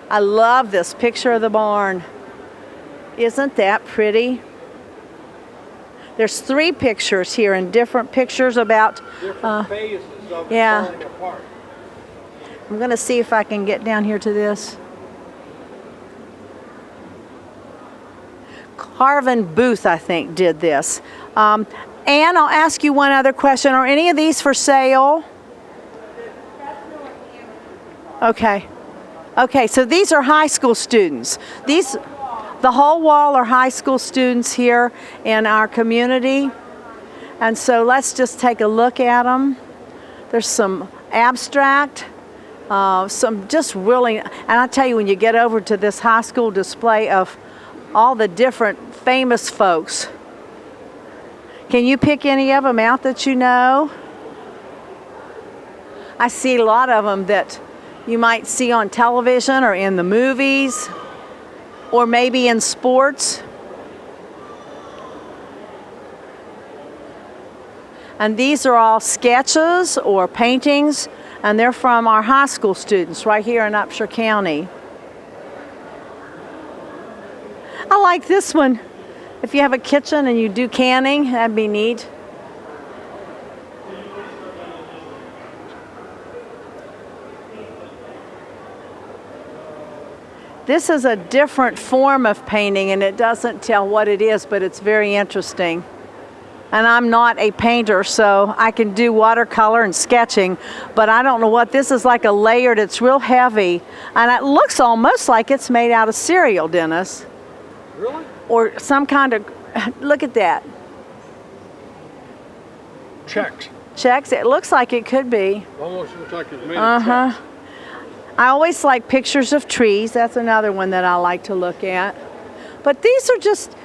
I love this picture of the barn. Isn't that pretty? There's 3 pictures here, and different pictures about Different phases of it yeah. falling apart. I'm going to see if I can get down here to this. Carvin Booth, I think, did this. Ann, I'll ask you one other question. Are any of these for sale? Okay. Okay, so these are high school students. The whole wall are high school students here in our community. And so let's just take a look at them. There's some abstract. Some just really, and I tell you, when you get over to this high school display of all the different famous folks, can you pick any of them out that you know? I see a lot of them that you might see on television or in the movies, or maybe in sports. And these are all sketches or paintings, and they're from our high school students right here in Upshur County. I like this one. If you have a kitchen and you do canning, that'd be neat. This is a different form of painting, and it doesn't tell what it is, but it's very interesting. And I'm not a painter, so I can do watercolor and sketching, but I don't know what this is. Like a layered, it's real heavy, and it looks almost like it's made out of cereal, Dennis. Really? Or some kind of, look at that. Checks. Checks, it looks like it could be. Almost looks like it's made of checks. I always like pictures of trees. That's another one that I like to look at. But these are just,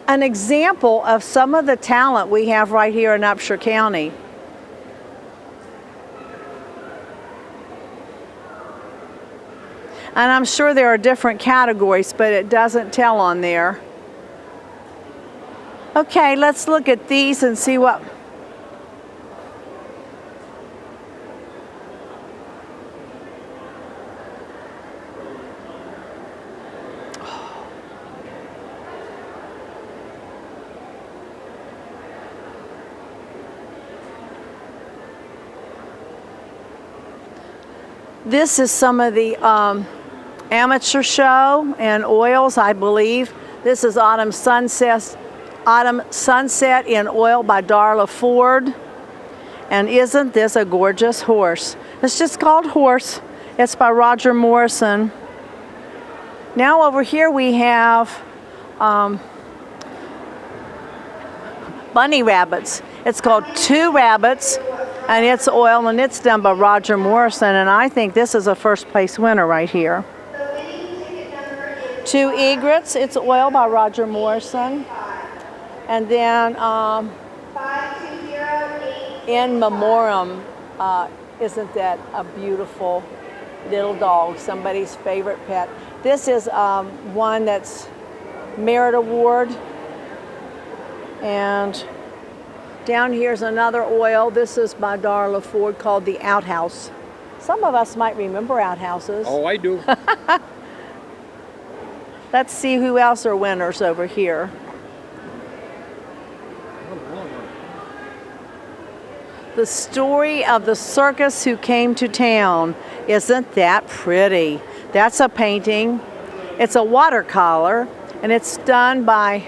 an example of some of the talent we have right here in Upshur County. And I'm sure there are different categories, but it doesn't tell on there. Okay, let's look at these and see what... This is some of the amateur show and oils, I believe. This is Autumn Sunset in Oil by Darla Ford. And isn't this a gorgeous horse? It's just called Horse. It's by Roger Morrison. Now over here we have bunny rabbits. It's called Two Rabbits, and it's oil, and it's done by Roger Morrison, and I think this is a first place winner right here. Two Egrets, it's oil by Roger Morrison. And then In Memoriam, isn't that a beautiful little dog, somebody's favorite pet. This is one that's Merit Award. And down here's another oil. This is by Darla Ford called the Outhouse. Some of us might remember outhouses. Oh, I do. Let's see who else are winners over here. The Story of the Circus Who Came to Town. Isn't that pretty? That's a painting. It's a watercolor, and it's done by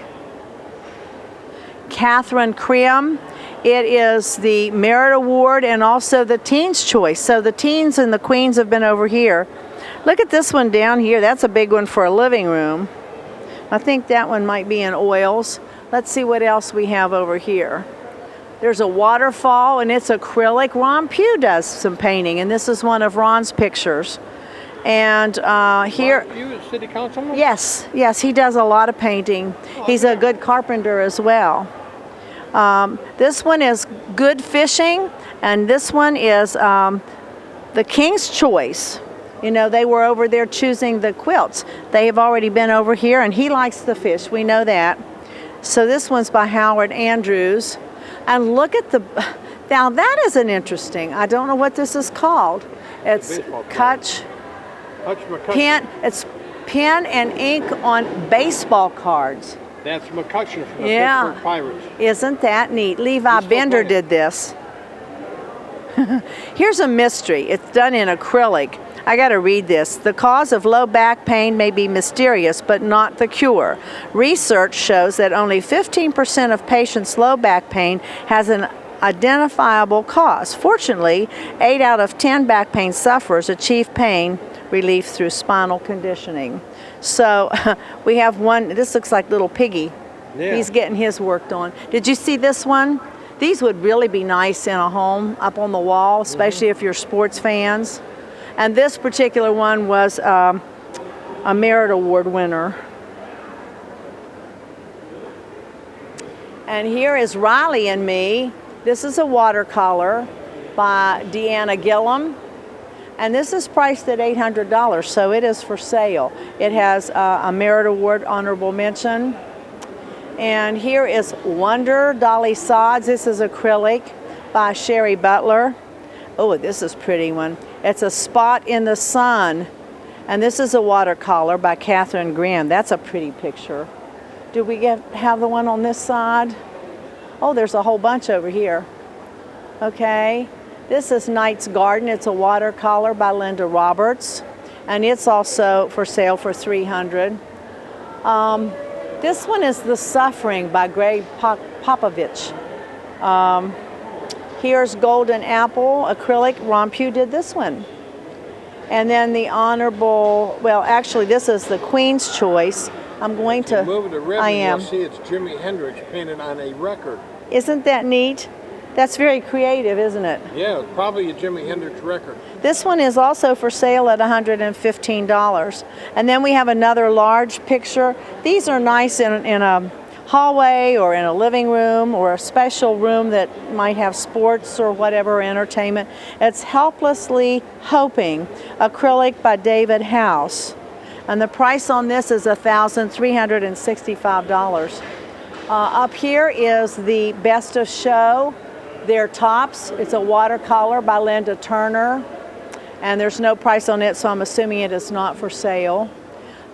Catherine Krim. It is the Merit Award and also the Teen's Choice. So the teens and the queens have been over here. Look at this one down here. That's a big one for a living room. I think that one might be in oils. Let's see what else we have over here. There's a waterfall, and it's acrylic. Ron Pugh does some painting, and this is one of Ron's pictures. And here... Ron Pugh, city councilman? Yes, he does a lot of painting. He's a good carpenter as well. This one is Good Fishing, and this one is the King's Choice. You know, they were over there choosing the quilts. They have already been over here, and he likes the fish. We know that. So this one's by Howard Andrews. And look at the... Now, that is an interesting... I don't know what this is called. It's pen. It's pen and ink on baseball cards. That's McCutcheon from the Pittsburgh Pirates. Isn't that neat? Levi Bender did this. Here's a mystery. It's done in acrylic. I got to read this. The cause of low back pain may be mysterious, but not the cure. Research shows that only 15% of patients' low back pain has an identifiable cause. Fortunately, 8 out of 10 back pain sufferers achieve pain relief through spinal conditioning. So we have one, this looks like little Piggy. Yeah. He's getting his worked on. Did you see this one? These would really be nice in a home, up on the wall, especially if you're sports fans. And this particular one was a Merit Award winner. And here is Riley and Me. This is a watercolor by Deanna Gillum. And this is priced at $800, so it is for sale. It has a Merit Award honorable mention. And here is Wonder Dolly Sods. This is acrylic by Sherry Butler. Oh, this is a pretty one. It's a Spot in the Sun. And this is a watercolor by Catherine Graham. That's a pretty picture. Do we have the one on this side? Oh, there's a whole bunch over here. Okay. This is Knight's Garden. It's a watercolor by Linda Roberts. And it's also for sale for $300. This one is The Suffering by Greg Popovich. Here's Golden Apple, acrylic. Ron Pugh did this one. And then the honorable, well, actually, this is the Queen's Choice. I'm going to, move the ribbon, I am. You'll see it's Jimi Hendrix painted on a record. Isn't that neat? That's very creative, isn't it? Yeah, it's probably a Jimi Hendrix record. This one is also for sale at $115. And then we have another large picture. These are nice in a hallway or in a living room or a special room that might have sports or whatever entertainment. It's Helplessly Hoping, acrylic by David House. And the price on this is $1,365. Up here is the Best of Show. Their tops. It's a watercolor by Linda Turner. And there's no price on it, so I'm assuming it is not for sale.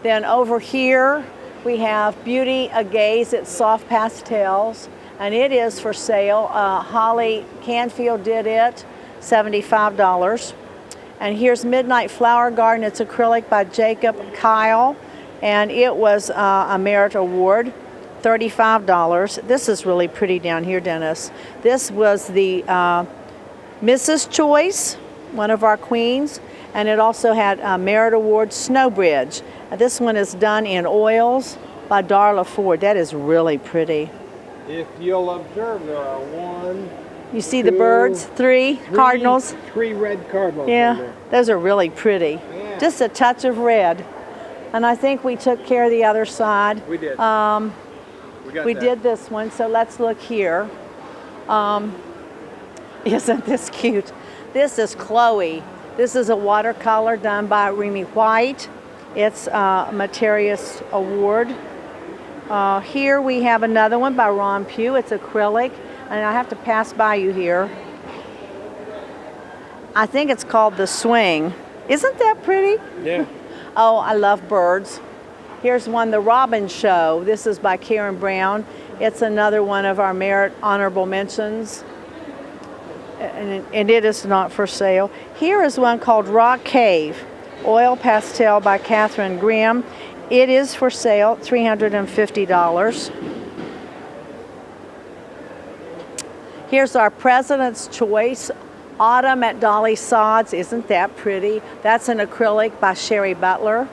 Then over here, we have Beauty A Gaze. It's soft pastels, and it is for sale. Holly Canfield did it, $75. And here's Midnight Flower Garden. It's acrylic by Jacob Kyle, and it was a Merit Award, $35. This is really pretty down here, Dennis. This was the Mrs. Choice, one of our queens, and it also had a Merit Award Snowbridge. This one is done in oils by Darla Ford. That is really pretty. If you'll observe, there are You see the birds? Three cardinals. 3 red cardinals in Yeah, there. those are really pretty. Yeah. Just a touch of red. And I think we took care of the other side. We did. We did this one, so let's look here. Isn't this cute? This is Chloe. This is a watercolor done by Remy White. It's a Materius Award. Here we have another one by Ron Pugh. It's acrylic, and I have to pass by you here. I think it's called The Swing. Isn't that pretty? Yeah. Oh, I love birds. Here's one, The Robin Show. This is by Karen Brown. It's another one of our Merit Honorable Mentions. And it is not for sale. Here is one called Rock Cave, oil pastel by Catherine Grimm. It is for sale, $350. Here's our President's Choice, Autumn at Dolly Sods. Isn't that pretty? That's an acrylic by Sherry Butler.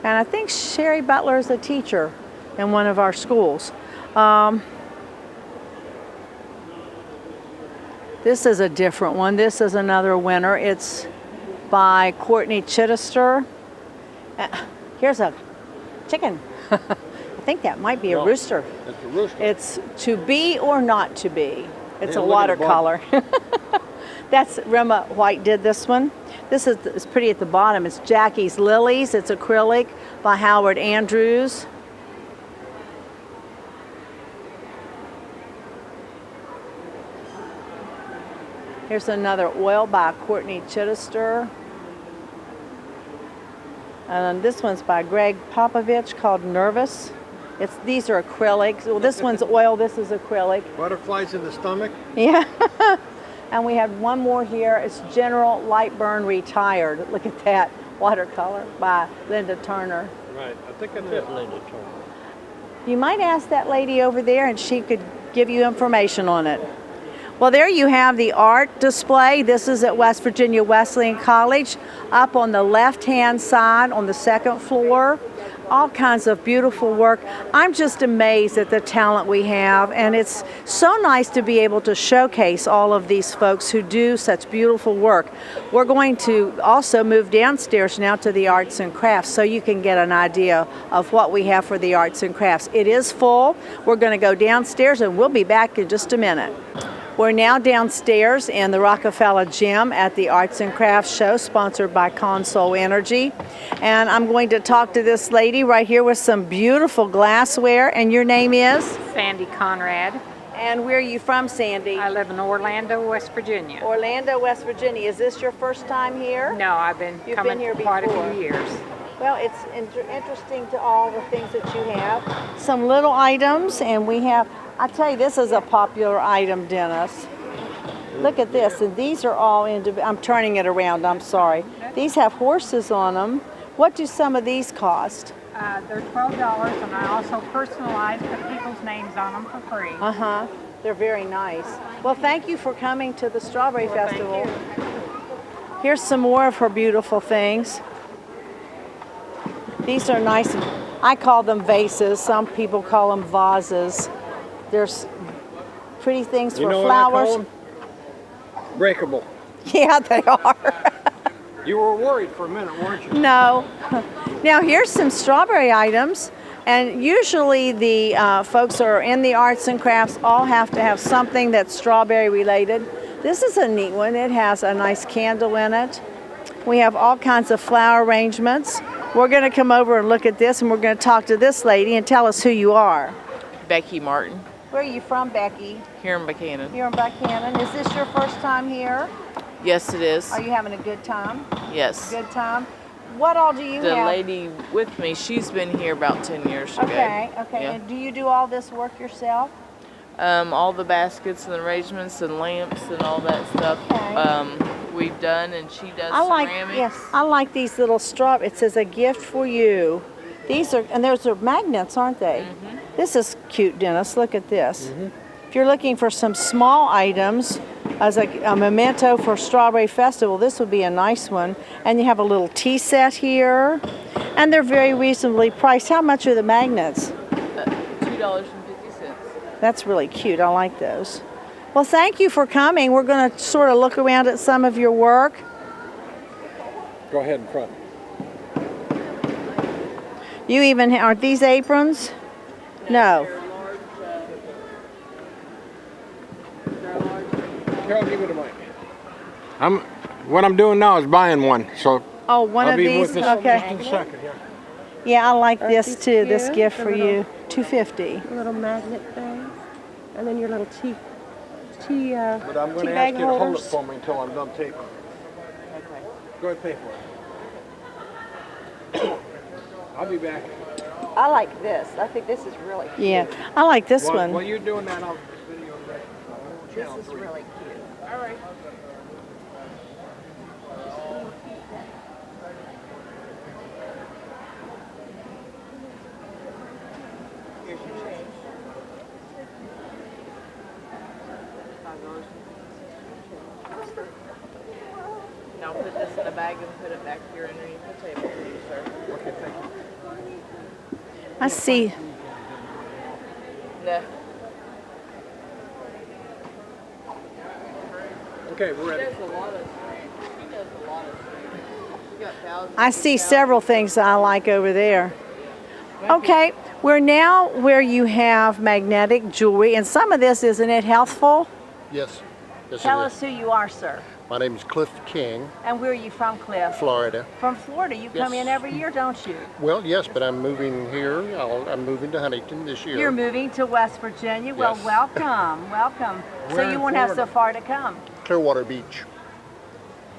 And I think Sherry Butler is a teacher in one of our schools. This is a different one. This is another winner. It's by Courtney Chittister. Here's a chicken. I think that might be a rooster. It's a rooster. It's To Be or Not to Be. It's Yeah, a look at the watercolor. That's Rema White did this one. This is it's pretty at the bottom. It's Jackie's Lilies. It's acrylic by Howard Andrews. Here's another oil by Courtney Chittister. And this one's by Greg Popovich called Nervous. These are acrylics. Well, this one's oil, this is acrylic. Butterflies in the stomach. Yeah. And we have one more here. It's General Lightburn Retired. Look at that watercolor by Linda Turner. Right, I think that's it, Linda Turner. You might ask that lady over there and she could give you information on it. Well, there you have the art display. This is at West Virginia Wesleyan College, up on the left-hand side on the second floor. All kinds of beautiful work. I'm just amazed at the talent we have, and it's so nice to be able to showcase all of these folks who do such beautiful work. We're going to also move downstairs now to the arts and crafts so you can get an idea of what we have for the arts and crafts. It is full. We're going to go downstairs and we'll be back in just a minute. We're now downstairs in the Rockefeller Gym at the Arts and Crafts Show, sponsored by Console Energy. And I'm going to talk to this lady right here with some beautiful glassware. And your name is? Sandy Conrad. And where are you from, Sandy? I live in Orlando, West Virginia. Orlando, West Virginia. Is this your first time here? No, I've been You've coming been here quite before. a few years. Well, it's interesting to all the things that you have. Some little items, and we have, I tell you, this is a popular item, Dennis. Look at this, and these are all I'm turning it around, I'm sorry. These have horses on them. What do some of these cost? They're $12, and I also personalize, put people's names on them for free. Uh-huh. They're very nice. Well, thank you for coming to the Strawberry Festival. Here's some more of her beautiful things. These are nice. I call them vases. Some people call them vases. There's pretty things for know flowers. What I call them? Breakable. Yeah, they are. You were worried for a minute, weren't you? No. Now here's some strawberry items, And usually the folks who are in the arts and crafts all have to have something that's strawberry related. This is a neat one. It has a nice candle in it. We have all kinds of flower arrangements. We're going to come over and look at this, and we're going to talk to this lady and tell us who you are. Becky Martin, Where are you from, Becky? here in Buchanan. Here in Buchanan. Is this your first time here? Yes, it is. Are you having a good time? Yes. Good time. What all do you The have? lady with me, she's been here about 10 years ago. Okay. Yeah. And do you do all this work yourself? All the baskets and arrangements and lamps and all that stuff we've done, and she does ceramics. I like these little straw. It says a gift for you. These are, and those are magnets, aren't they? Mm-hmm. This is cute, Dennis. Look at this. If you're looking for some small items as a memento for Strawberry Festival, this would be a nice one. And you have a little tea set here, and they're very reasonably priced. How much are the magnets? $2.50. That's really cute. I like those. Well, thank you for coming. We're going to sort of look around at some of your work. Go ahead in front. You even aren't these aprons? No. Carol, give me the mic. What I'm doing now is buying one, so Oh, one I'll of be these. with this Okay. just in a second. Yeah. Yeah, I like this these too. This cute? gift The for little- you. $2.50. Little magnet things. And then your little tea But I'm going tea to bag ask you to hold it holders. for me until I'm done taping. Okay. Go ahead, pay for it. I'll be back. I like this. I think this is really cute. Yeah, I like this one. While you're doing that, I'll video the rest. This is really cute. All right. Now put this in a bag and put it back here underneath the table for you, sir. Okay, thank you. I see. No. Okay, we're She ready. does a lot of strange. She does a lot of strange. She got thousands. I see several things that I like over there. Okay, we're now where you have magnetic jewelry, and some of this, isn't it healthful? Yes. Yes, Tell it us who you are, sir. is. My name is Cliff King, And where are you from, Cliff? Florida. From Florida. You come Yes. in every year, don't you? Well, yes, but I'm moving here. I'm moving to Huntington this year. You're moving to West Virginia. Well, Yes. welcome, welcome. So Where you in won't have so Florida? far to come. Clearwater Beach.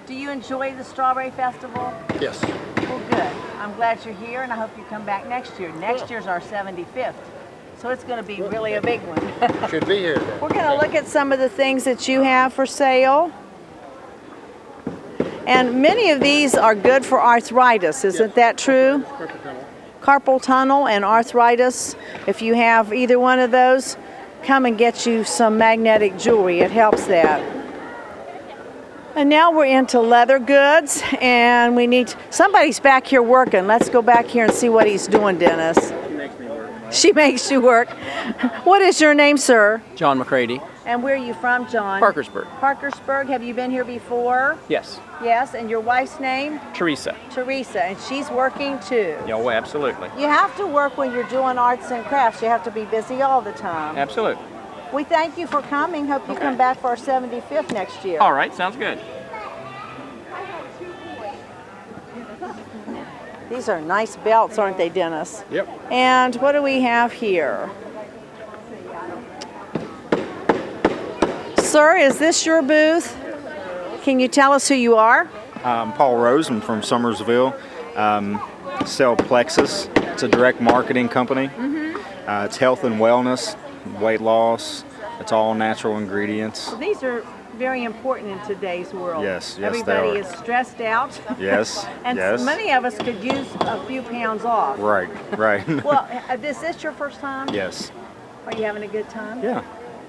Do you enjoy the Strawberry Festival? Yes. Well, good. I'm glad you're here, and I hope you come back next year. Next year's our 75th, so it's going to be really a big one. Should be here then. We're going to look at some of the things that you have for sale. And many of these are good for arthritis, isn't that true? Carpal tunnel and arthritis. If you have either one of those, come and get you some magnetic jewelry. It helps that. And now we're into leather goods, and we need somebody's back here working. Let's go back here and see what he's doing, Dennis. She makes me work. She makes you work. What is your name, sir? John McCready, And where are you from, John? Parkersburg. Parkersburg. Have you been here before? Yes. Yes. And your wife's name? Teresa. Teresa. And she's working too. Yeah, well, absolutely. You have to work when you're doing arts and crafts. You have to be busy all the time. Absolutely. We thank you for coming. Hope you come back for our 75th next year. All right, sounds good. These are nice belts, aren't they, Dennis? Yep. And what do we have here? Sir, is this your booth? Can you tell us who you are? I'm Paul Rose. I'm from Summersville. Sell Plexus. It's a direct marketing company. It's health and wellness, weight loss. It's all natural ingredients. Well, these are very important in today's world. Yes, they Everybody are. is stressed out. Yes, And yes. many of us could use a few pounds off. Right, right. Well, is this your first time? Yes. Are you having a good time? Yeah.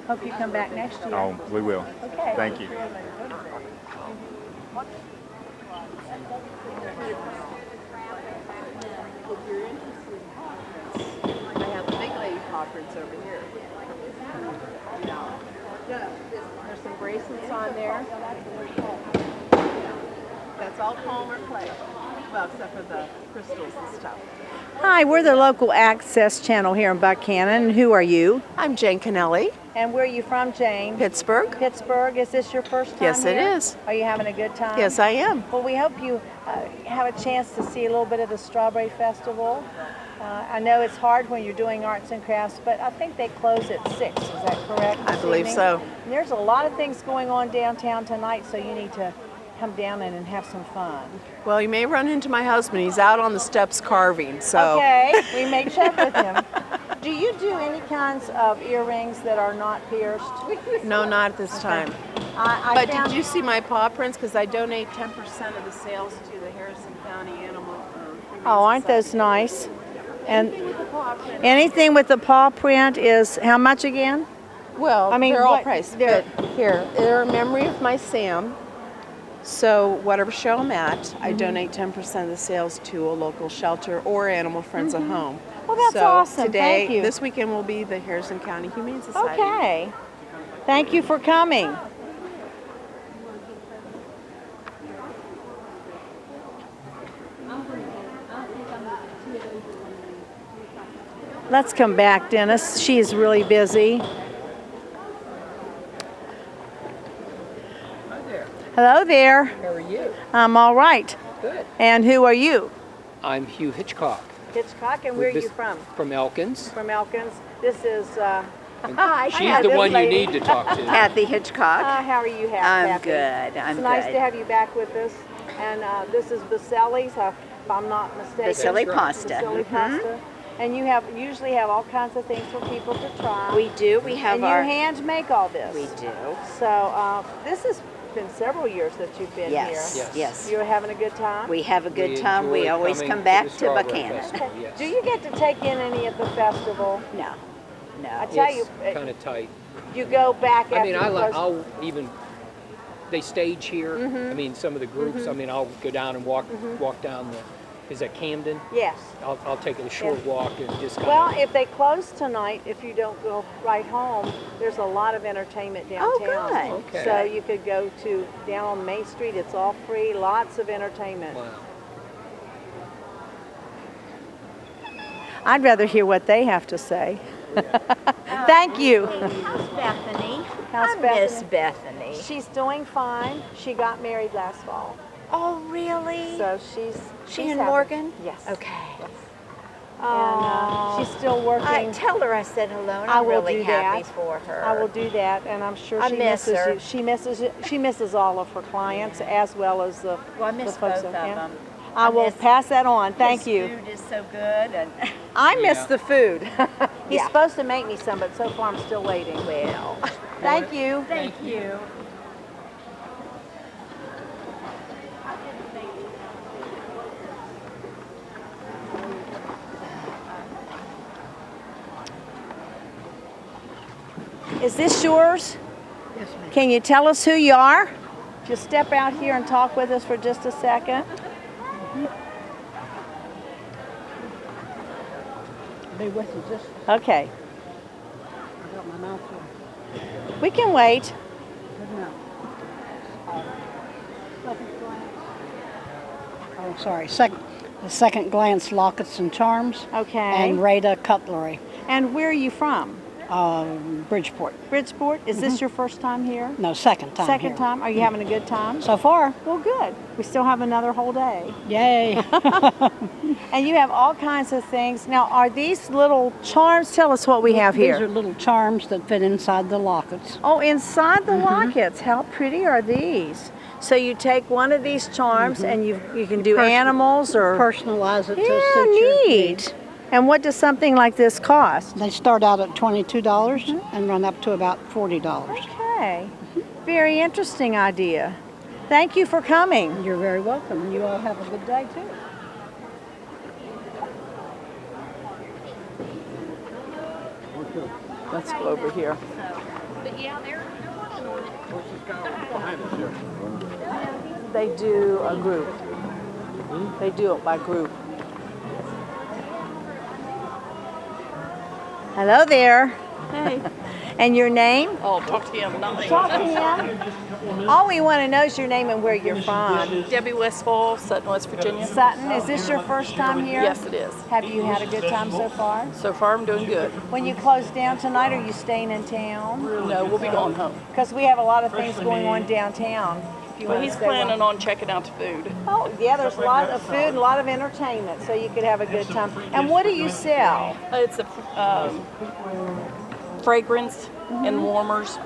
Hope you come back next year. Oh, we will. Okay. Thank you. They have the big lady conference over here. There's some bracelets on there. That's all Palmer clay. Well, except for the crystals and stuff. Hi, we're the local access channel here in Buchanan. Who are you? I'm Jane Kennelly. And where are you from, Jane? Pittsburgh. Pittsburgh. Is this your first time Yes, here? it is. Are you having a good time? Yes, I am. Well, we hope you have a chance to see a little bit of the Strawberry Festival. I know it's hard when you're doing arts and crafts, but I think they close at 6. Is that correct? I believe so. And there's a lot of things going on downtown tonight, so you need to come down and have some fun. Well, you may run into my husband. He's out on the steps carving, so. Okay, we may check with him. Do you do any kinds of earrings that are not pierced? No, not at this time. I But did you see my paw prints? Because I donate 10% of the sales to the Harrison County Animal. Oh, aren't those nice? And Anything with the paw print. anything with the paw print is how much again? Well, I mean, they're all what- priced. Here, they're a memory of my Sam. So whatever show I'm at, I donate 10% of the sales to a local shelter or Animal Friends at Home. Well, that's so awesome. Today, Thank you. this weekend will be the Harrison County Humane Society. Okay. Thank you for coming. Let's come back, Dennis. She is really busy. Hello there. How are you? I'm all right. Good. And who are you? I'm Hugh Hitchcock. Hitchcock, and where are This- you from? From Elkins. From Elkins. This is. She's the one you need to talk to. Kathy Hitchcock. How are you, I'm Kathy? good. I'm It's nice good. to have you back with us. And this is Baselli's, if I'm not mistaken. Baselli pasta. Baselli pasta. And you usually have all kinds of things for people to try. We do. We have and our. you hand make all this. We do. So this has been several years that you've been Yes. here. Yes. You're having a good time? We have a good We time. We enjoy always coming come to back the to Strawberry Buchanan. Festival, yes. Do you get to take in any at the festival? No. No. I tell you, Kind of tight. you go back after I mean, you close- I'll even, they stage here. I mean, some of the groups, I mean, I'll go down and walk down is that Camden? Yes. I'll take a short walk and just kind Well, of. if they close tonight, if you don't go right home, there's a lot of entertainment downtown. Oh, good. Okay. So you could go to down on Main Street. It's all free. Lots of entertainment. Wow. I'd rather hear what they have to say. Thank you. How's Bethany? How's I miss Bethany. She's doing fine. She got married last fall. Oh, really? So she's in happy. Morgan? Yes. Okay. Yes. And she's still working. Tell her I said hello. And I I'm will really do happy that. for her. I will do that, and I'm sure I she miss misses her. you. She misses all of her clients as well as the. Well, I miss the folks both of that- yeah. them. I will pass that on. Thank His you. food is so good, and I miss the food. He's supposed to make me some, but so far I'm still waiting. well, Thank you. thank you. Is this yours? Yes, ma'am. Can you tell us who you are? Just step out here and talk with us for just a second. Be with you just. Okay. I got my mouth full. We can wait. Good enough. Oh, sorry. The second glance lockets and charms. Okay. And Rada cutlery. And where are you from? Bridgeport. Bridgeport? Is this your first time here? No, second time. Second here. time? Are you having a good time? So far. Well, good. We still have another whole day. Yay. And you have all kinds of things. Now, are these little charms? Tell us what we have here. These are little charms that fit inside the lockets. Oh, inside the lockets. How pretty are these? So you take one of these charms and you can do animals or personalize it to yeah, suit your neat. needs. And what does something like this cost? They start out at $22 and run up to about $40. Okay. Very interesting idea. Thank you for coming. You're very welcome. You all have a good day too. Let's go over here. But yeah, they're working on it. They do a group. They do it by group. Hello there. Hey. And your name? Oh, talk to him, not me. Talk to him. All we want to know is your name and where you're from. Debbie Westfall, Sutton, West Virginia. Sutton, is this your first time here? Yes, it is. Have you had a good time so far? So far, I'm doing good. When you close down tonight, are you staying in town? No, we'll be going home. Because we have a lot of things going on downtown. Well, he's planning on checking out the food. Oh, yeah, there's a lot of food and a lot of entertainment, so you could have a good time. And what do you sell? It's a fragrance and warmers.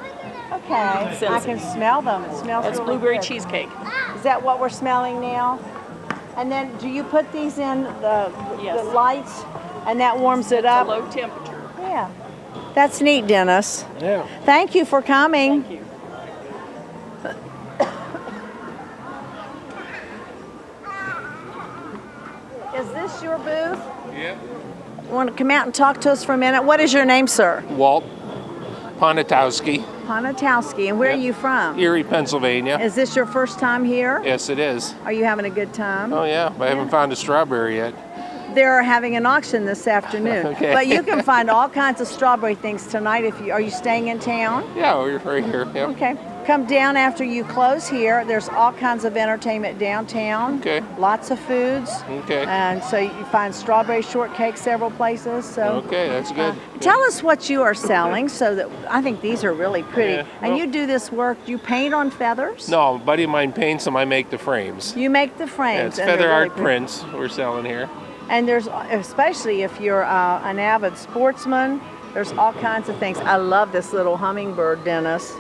Okay, I can smell them. It smells It's really blueberry good. cheesecake. Is that what we're smelling now? And then do you put these in the lights and that warms it up? It's a low temperature. Yeah. That's neat, Dennis. Yeah. Thank you for coming. Thank you. Is this your booth? Yeah. You want to come out and talk to us for a minute? What is your name, sir? Walt Ponatowski, Ponatowski. And where are you from? Erie, Pennsylvania. Is this your first time here? Yes, it is. Are you having a good time? Oh, yeah. I haven't found a strawberry yet. They're having an auction this afternoon. Okay. But you can find all kinds of strawberry things tonight. Are you staying in town? Yeah, we're right here. Yep. Okay. Come down after you close here. There's all kinds of entertainment downtown. Okay. Lots of foods. Okay. And so you find strawberry shortcake several places. So Okay, that's good. tell us what you are selling, so that I think these are really pretty. Yeah, And well- you do this work. You paint on feathers. No, a buddy of mine paints them. I make the frames. You make the frames. Yeah, it's and they're feather really art pretty. prints we're selling here. And there's, especially if you're an avid sportsman, there's all kinds of things. I love this little hummingbird, Dennis.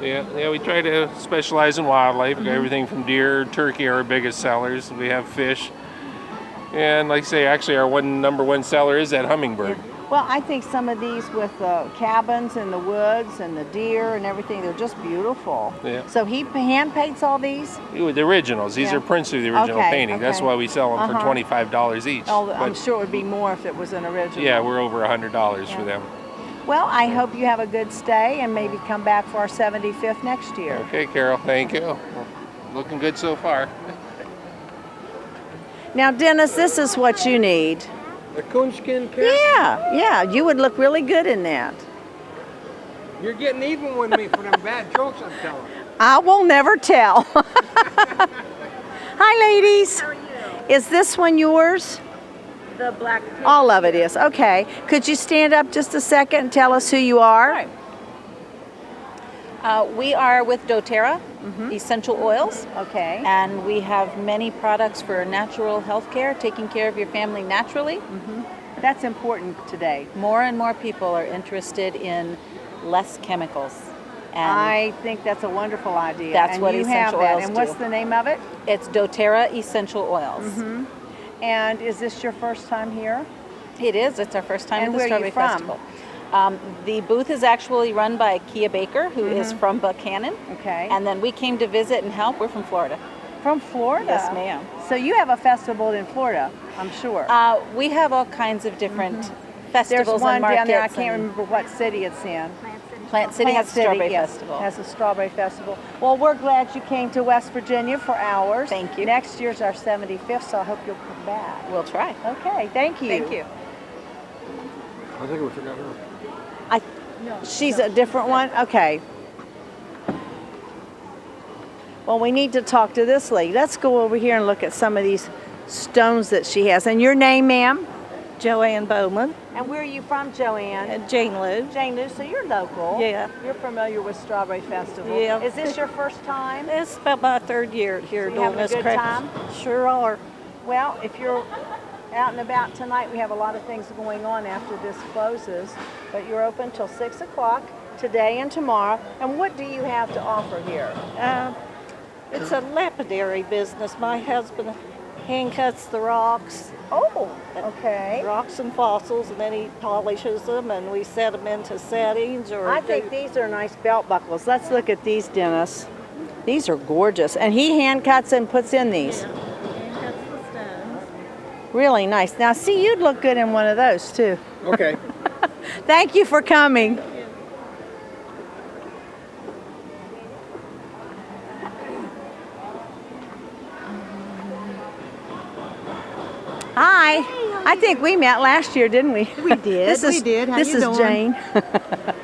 Yeah, we try to specialize in wildlife. Mm-hmm. Everything from deer, turkey are our biggest sellers. We have fish. And like I say, actually our number one seller is that hummingbird. Well, I think some of these with the cabins in the woods and the deer and everything, they're just beautiful. Yeah. So he hand paints all these? The originals. These Yeah. are prints of the original Okay, painting. That's okay. why we sell them for Uh-huh. $25 each. Oh, I'm But, sure it would be more if it was an original. yeah, we're over $100 for them. Well, I hope you have a good stay and maybe come back for our 75th next year. Okay, Carol, thank you. Looking good so far. Now, Dennis, this is what you need. The coonskin cap? Yeah, you would look really good in that. You're getting even with me for them bad jokes I'm telling. I will never tell. Hi, ladies. How are you? Is this one yours? The black. All of it is. Okay. Could you stand up just a second and tell us who you are? We are with doTERRA Essential Oils. Okay. And we have many products for natural health care, taking care of your family naturally. That's important today. More and more people are interested in less chemicals. And I think that's a wonderful idea. that's and what you essential have that. oils And do. what's the name of it? It's doTERRA Essential Oils. And is this your first time here? It is. It's our first time And at the where are you Strawberry from? Festival. The booth is actually run by Kia Baker, who is from Buchanan. Okay. And then we came to visit and help. We're from Florida. From Florida? Yes, ma'am. So you have a festival in Florida, I'm sure. We have all kinds of different There's festivals one and markets. down there, I can't remember what city it's in. Plant City has a Strawberry Festival. Has a Strawberry Festival. Well, we're glad you came to West Virginia for ours. Thank you. Next year's our 75th, so I hope you'll come back. We'll try. Okay, thank you. Thank you. I think we forgot her. She's a different one? Okay. Well, we need to talk to this lady. Let's go over here and look at some of these stones that she has. And your name, ma'am? Joanne Bowman. And where are you from, Joanne? Jane Lou. Jane Lou, so you're local. Yeah. You're familiar with Strawberry Festival. Yeah. Is this your first time? It's about my third year here You doing having a this good craft. time? Sure are. Well, if you're out and about tonight, we have a lot of things going on after this closes, but you're open till 6 o'clock today and tomorrow. And what do you have to offer here? It's a lapidary business. My husband hand cuts the rocks. Oh, okay. Rocks and fossils, and then he polishes them, and we set them into settings. Or I think these are nice belt buckles. Let's look at these, Dennis. These are gorgeous. And he hand cuts and puts in these. hand cuts the stones. Really nice. Now, see, you'd look good in one of those, too. Okay. Thank you for coming. Hi. Hey, how I think we met last year, didn't we? We did. This is, we did. How this you is doing? Jane.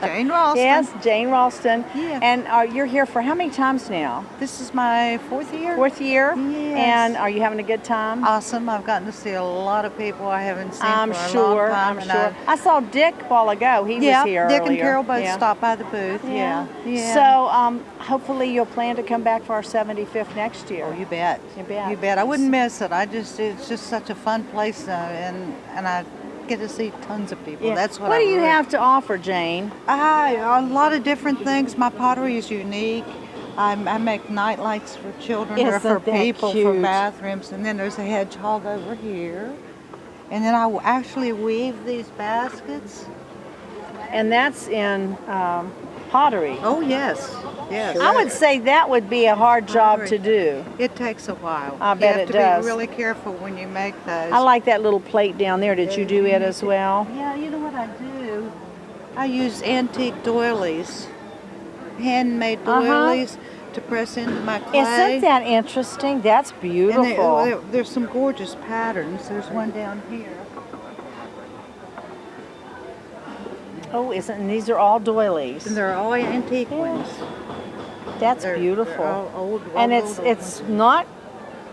Jane Ralston. Yes, Jane Ralston. Yes. And you're here for how many times now? This is my fourth year. Fourth year? Yes. And are you having a good time? Awesome. I've gotten to see a lot of people I haven't seen I'm for a sure. long time. I'm sure. I saw Dick a while ago. He was here Dick earlier. and Carol both Yeah. stopped by the booth. Yeah. So hopefully you'll plan to come back for our 75th next year. Oh, you bet. You bet. You bet. I wouldn't miss it. It's just such a fun place, and I get to see tons of people. Yeah. That's What do you have to offer, Jane? A lot of different things. My pottery is unique. I make night lights for children or Isn't for that people for cute? bathrooms, and then there's a hedgehog over here. And then I will actually weave these baskets. And that's in pottery. Oh yes, yes. I would say that would be a hard job to do. It takes a while. I bet you it have does. to be really careful when you make those. I like that little plate down there. Did you do it as well? Yeah, you know what I do? I use antique doilies, handmade doilies to press into my clay. Isn't that interesting? That's beautiful. And there's some gorgeous patterns. There's one down here. Oh, and these are all doilies. And they're all antique ones. That's They're beautiful. all old, and old it's not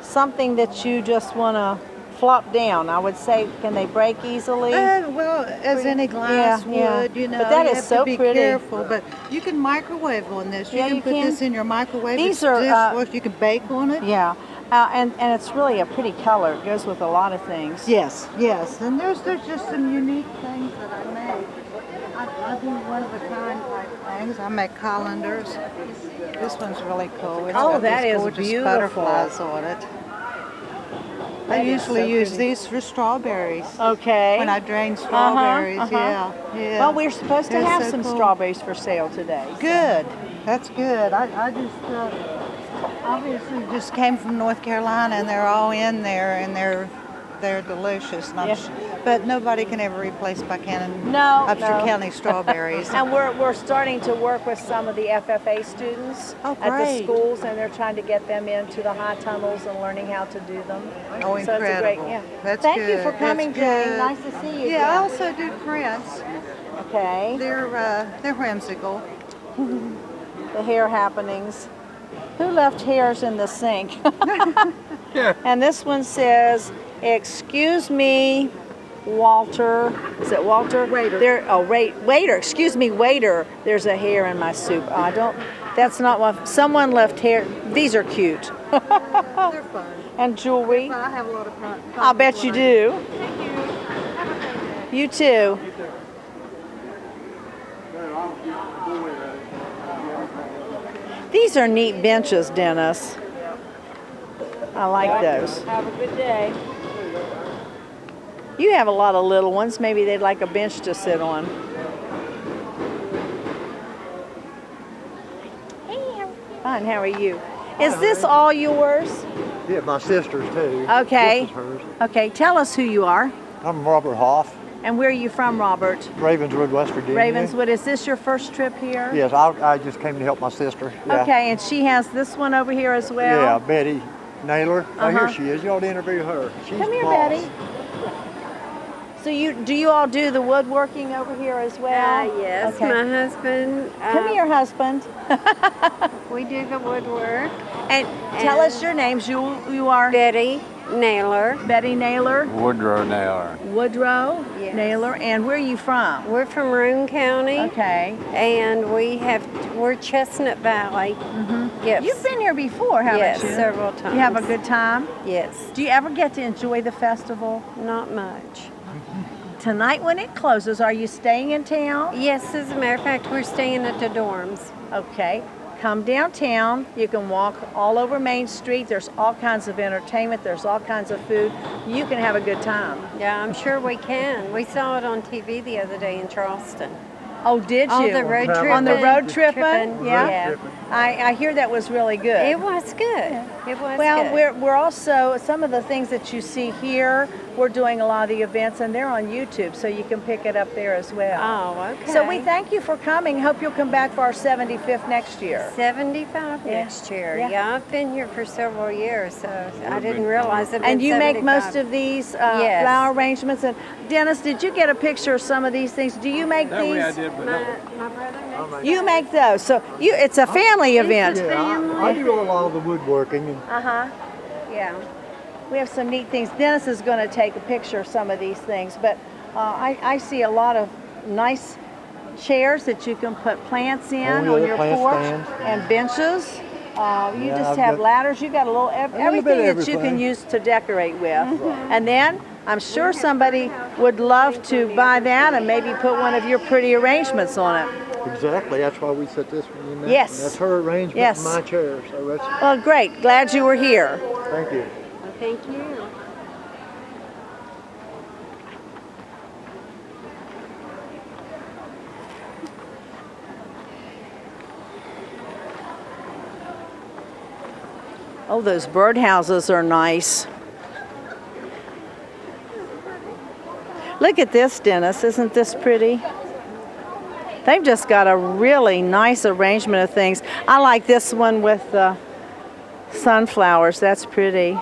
something that you just want to flop down. I would say, can they break easily? Well, as any glass would, you know. But that you is have so to be pretty. careful. But you can microwave on this. You Yeah, can you put can. this in your microwave. These It's are, dishwasher. You can bake on it. Yeah. And it's really a pretty color. It goes with a lot of things. Yes, yes. And there's just some unique things that I make. I do one-of-a-kind type things. I make colanders. This one's really cool. It's got that these is gorgeous beautiful. butterflies on it. I That is usually so use pretty. these for strawberries. Okay. When I drain strawberries, yeah. Well, we're supposed to They're have so some cool. strawberries for sale today. Good. That's good. I just obviously just came from North Carolina, and they're all in there, and they're delicious. And but nobody can ever replace Buchanan Upshur County strawberries. And we're starting to work with some of the FFA students at the great. schools, and they're trying to get them into the high tunnels and learning how to do them. Oh, So it's a incredible. great, That's Thank good. you for coming, That's Jane. good. Nice to see you. Yeah, I again. also do prints. Okay. They're whimsical. The hair happenings. Who left hairs in the sink? And this one says, "Excuse me, Walter." Is it Walter? Waiter. Waiter. Excuse me, waiter. There's a hair in my soup. I don't. That's not what. Someone left hair. These are cute. They're fun. And jewelry. I have a lot of fun. I'll bet you do. Thank you. Have a great day. You too. These are neat benches, Dennis. I like those. Have a good day. You have a lot of little ones. Maybe they'd like a bench to sit on. Fine, how are you? Is this all yours? Yeah, my sister's too. Okay. This is hers. Okay, tell us who you are. I'm Robert Hoff, And where are you from, Robert? Ravenswood, West Virginia. Ravenswood. Is this your first trip here? Yes, I just came to help my sister. Yeah. Okay, and she has this one over here as well? Yeah, Betty Naylor. Oh, here Uh-huh. she is. You ought to interview her. She's Come here, the boss. Betty. So do you all do the woodworking over here as well? Yes, Okay. my husband. Come here, husband. We do the woodwork. And tell us your names. You are Betty Naylor. Betty Naylor. Woodrow Naylor. Woodrow Naylor. And where are you from? We're from Roane County. Okay. And we're Chestnut Valley. Yes. You've been here before, haven't Yes, you? several times. You have a good time? Yes. Do you ever get to enjoy the festival? Not much. Tonight when it closes, are you staying in town? Yes, as a matter of fact, we're staying at the dorms. Okay. Come downtown. You can walk all over Main Street. There's all kinds of entertainment. There's all kinds of food. You can have a good time. Yeah, I'm sure we can. We saw it on TV the other day in Charleston. Oh, did you? All the road On the tripping. road tripping? Tripping, Yeah. yeah. I hear that was really good. It was good. It was Well, good. we're also, some of the things that you see here, we're doing a lot of the events and they're on YouTube, so you can pick it up there as well. Oh, okay. So we thank you for coming. Hope you'll come back for our 75th next year. 75 Yeah. next year. Yeah. Yeah, I've been here for several years, so I didn't realize it. And you make most of these Yes. flower arrangements. And Dennis, did you get a picture of some of these things? Do you make That these? way I did, but My brother makes You make those. So it's a family event. I do a lot of the woodworking. And Uh-huh. Yeah. We have some neat things. Dennis is going to take a picture of some of these things, but I see a lot of nice chairs that you can put plants in Oh, yeah, on the your plant porch stands. and benches. You Yeah, just I've have got ladders. You got a little bit of everything that you can everything. use to decorate with. And then I'm sure somebody would love to buy that and maybe put one of your pretty arrangements on it. exactly, that's why we set this one in there. Yes. And that's her arrangement Yes. and my chair. So that's, Well, great. Glad you were here. thank you. Thank you. Oh, those birdhouses are nice. Look at this, Dennis. Isn't this pretty? They've just got a really nice arrangement of things. I like this one with the sunflowers. That's pretty.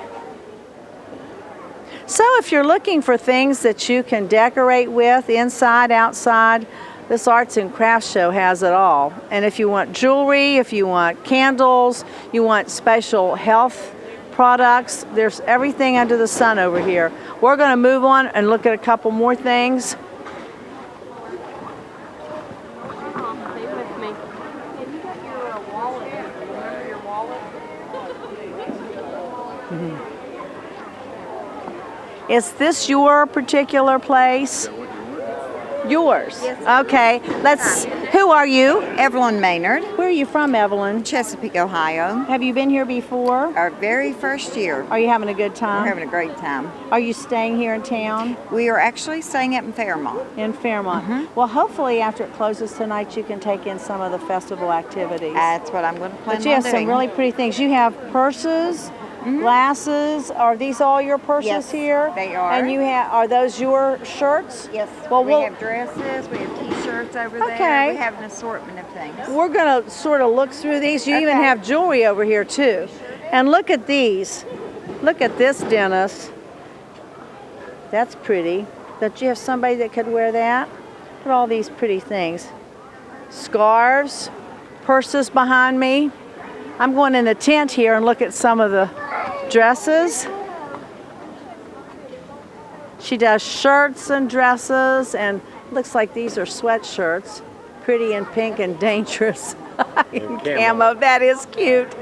So if you're looking for things that you can decorate with inside, outside, this arts and crafts show has it all. And if you want jewelry, if you want candles, you want special health products, there's everything under the sun over here. We're going to move on and look at a couple more things. Stay with me. Have you got your wallet? Remember your wallet? Is this your particular place? Yours? Okay. Who are you? Evelyn Maynard. Where are you from, Evelyn? Chesapeake, Ohio. Have you been here before? Our very first year. Are you having a good time? We're having a great time. Are you staying here in town? We are actually staying up in Fairmont. In Fairmont. Well, hopefully after it closes tonight, you can take in some of the festival activities. That's what I'm going to plan on But you have doing. some really pretty things. You have purses, glasses. Are these all your purses Yes, here? they are. And are those your shirts? Yes. Well, we we'll- have dresses. We have T-shirts over Okay. there. We have an assortment of things. We're going to sort of look through these. You even Okay. have jewelry over here too. And look at these. Look at this, Dennis. That's pretty. Don't you have somebody that could wear that? Look at all these pretty things. Scarves, purses behind me. I'm going in the tent here and look at some of the dresses. She does shirts and dresses, and looks like these are sweatshirts. Pretty and pink and dangerous. And Camo, that is cute.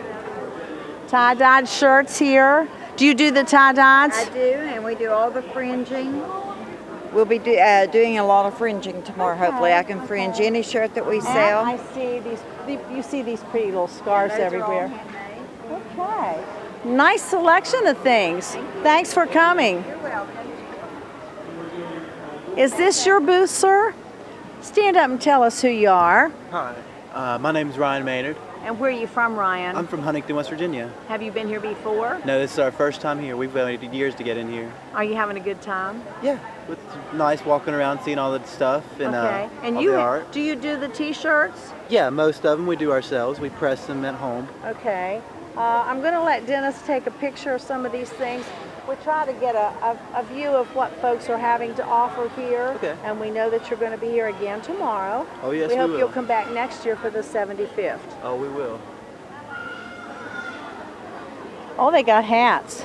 Tie-dyed shirts here. Do you do the tie-dyes? I do, and we do all the fringing. We'll be doing a lot of fringing tomorrow. Hopefully, I can fringe any shirt that we sell. And I see these. You see these pretty little scarves Those are all everywhere. handmade. Okay. Nice selection of things. Thanks for coming. You're welcome. Is this your booth, sir? Stand up and tell us who you are. Hi, my name is Ryan Maynard. And where are you from, Ryan? I'm from Huntington, West Virginia. Have you been here before? No, this is our first time here. We've waited years to get in here. Are you having a good time? Yeah, it's nice walking around, seeing all the stuff and Okay. And all you the art. do you do the t-shirts? Yeah, most of them we do ourselves. We press them at home. Okay. I'm going to let Dennis take a picture of some of these things. We try to get a view of what folks are having to offer here. Okay. And we know that you're going to be here again tomorrow. Oh, yes, we we hope will. you'll come back next year for the 75th. Oh, we will. Oh, they got hats.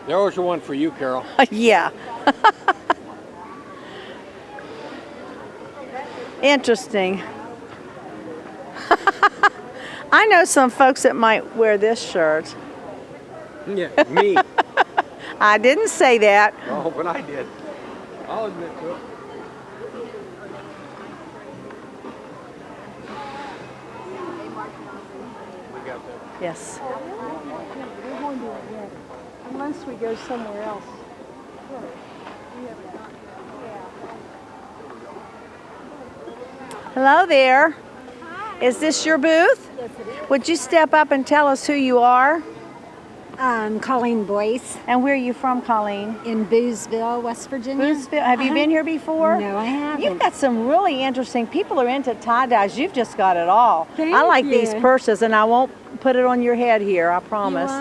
There was one for you, Carol. Yeah. Interesting. I know some folks that might wear this shirt. Yeah, me. I didn't say that. Oh, but I did. I'll admit to it. We got that. Yes. We won't do it yet, unless we go somewhere else. We haven't Hello there. Is this your booth? Yes, it is. Would you step up and tell us who you are? I'm Colleen Boyce. And where are you from, Colleen? In Boozeville, West Virginia. Boozeville. Have you been here before? No, I haven't. You've got some really interesting people are into tie-dyes. You've just got it all. Thank I like you. these purses, and I won't put it on your head here, I promise.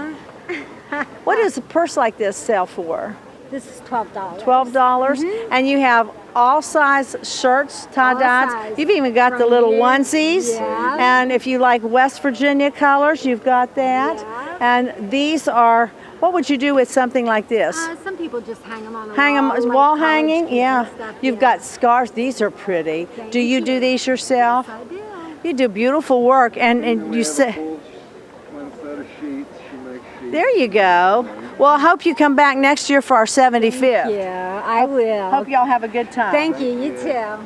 What does a purse like this sell for? This is $12. $12? And you have all size shirts, tie-dyes. size. You've even got the From little here. onesies. Yeah. And if you like West Virginia colors, you've got that. And these are, what would you do with something like this? Some people just hang them on a Hang them, wall. like wall college hanging? kids Yeah. and stuff, You've yeah. got scarves. These are pretty. Do you do these yourself? I do. You do beautiful work. And you say, One set of sheets, she makes sheets. there you go. Well, I hope you come back next year for our 75th. Yeah, I will. Hope y'all have a good time. Thank you. You too.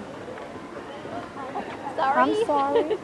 I'm sorry.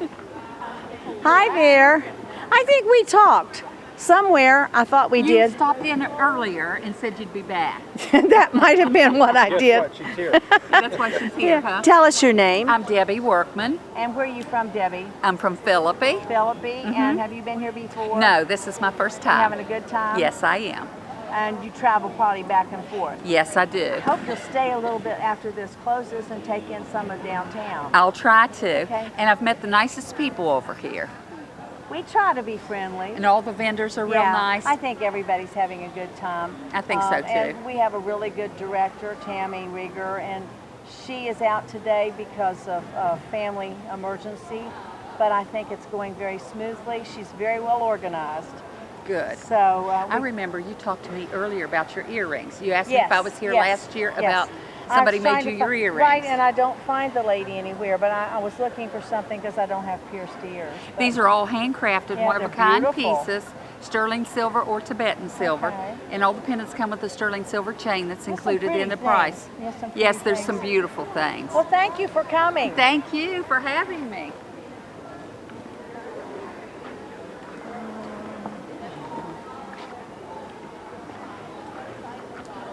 Hi there. I think we talked somewhere. I thought we You did. stopped in earlier and said you'd be back. That might have been what I did. She's here. That's why she's here, huh? Tell us your name. I'm Debbie Workman. And where are you from, Debbie? I'm from Philippi. Philippi. And have you been here before? No, this is my first You time. having a good time? Yes, I am. And you travel probably back and forth. Yes, I do. Hope you'll stay a little bit after this closes and take in some of downtown. I'll try to. Okay. And I've met the nicest people over here. We try to be friendly. And all the vendors are real Yeah, nice. I think everybody's having a good time. I think so, too. And we have a really good director, Tammy Rieger, and she is out today because of a family emergency, but I think it's going very smoothly. She's very well organized. Good. So I remember you talked to me earlier about your earrings. You asked me if I was here last year about somebody I was trying made you to your fi- earrings. Right, and I don't find the lady anywhere, but I was looking for something because I don't have pierced ears. But These are all handcrafted, Yeah, one-of-a-kind they're beautiful. pieces, sterling silver or Tibetan silver. Okay. And all the pendants come with a sterling silver chain that's some included pretty in the things. price. Yes, some Yes, pretty there's things. some beautiful things. Well, thank you for coming. Thank you for having me.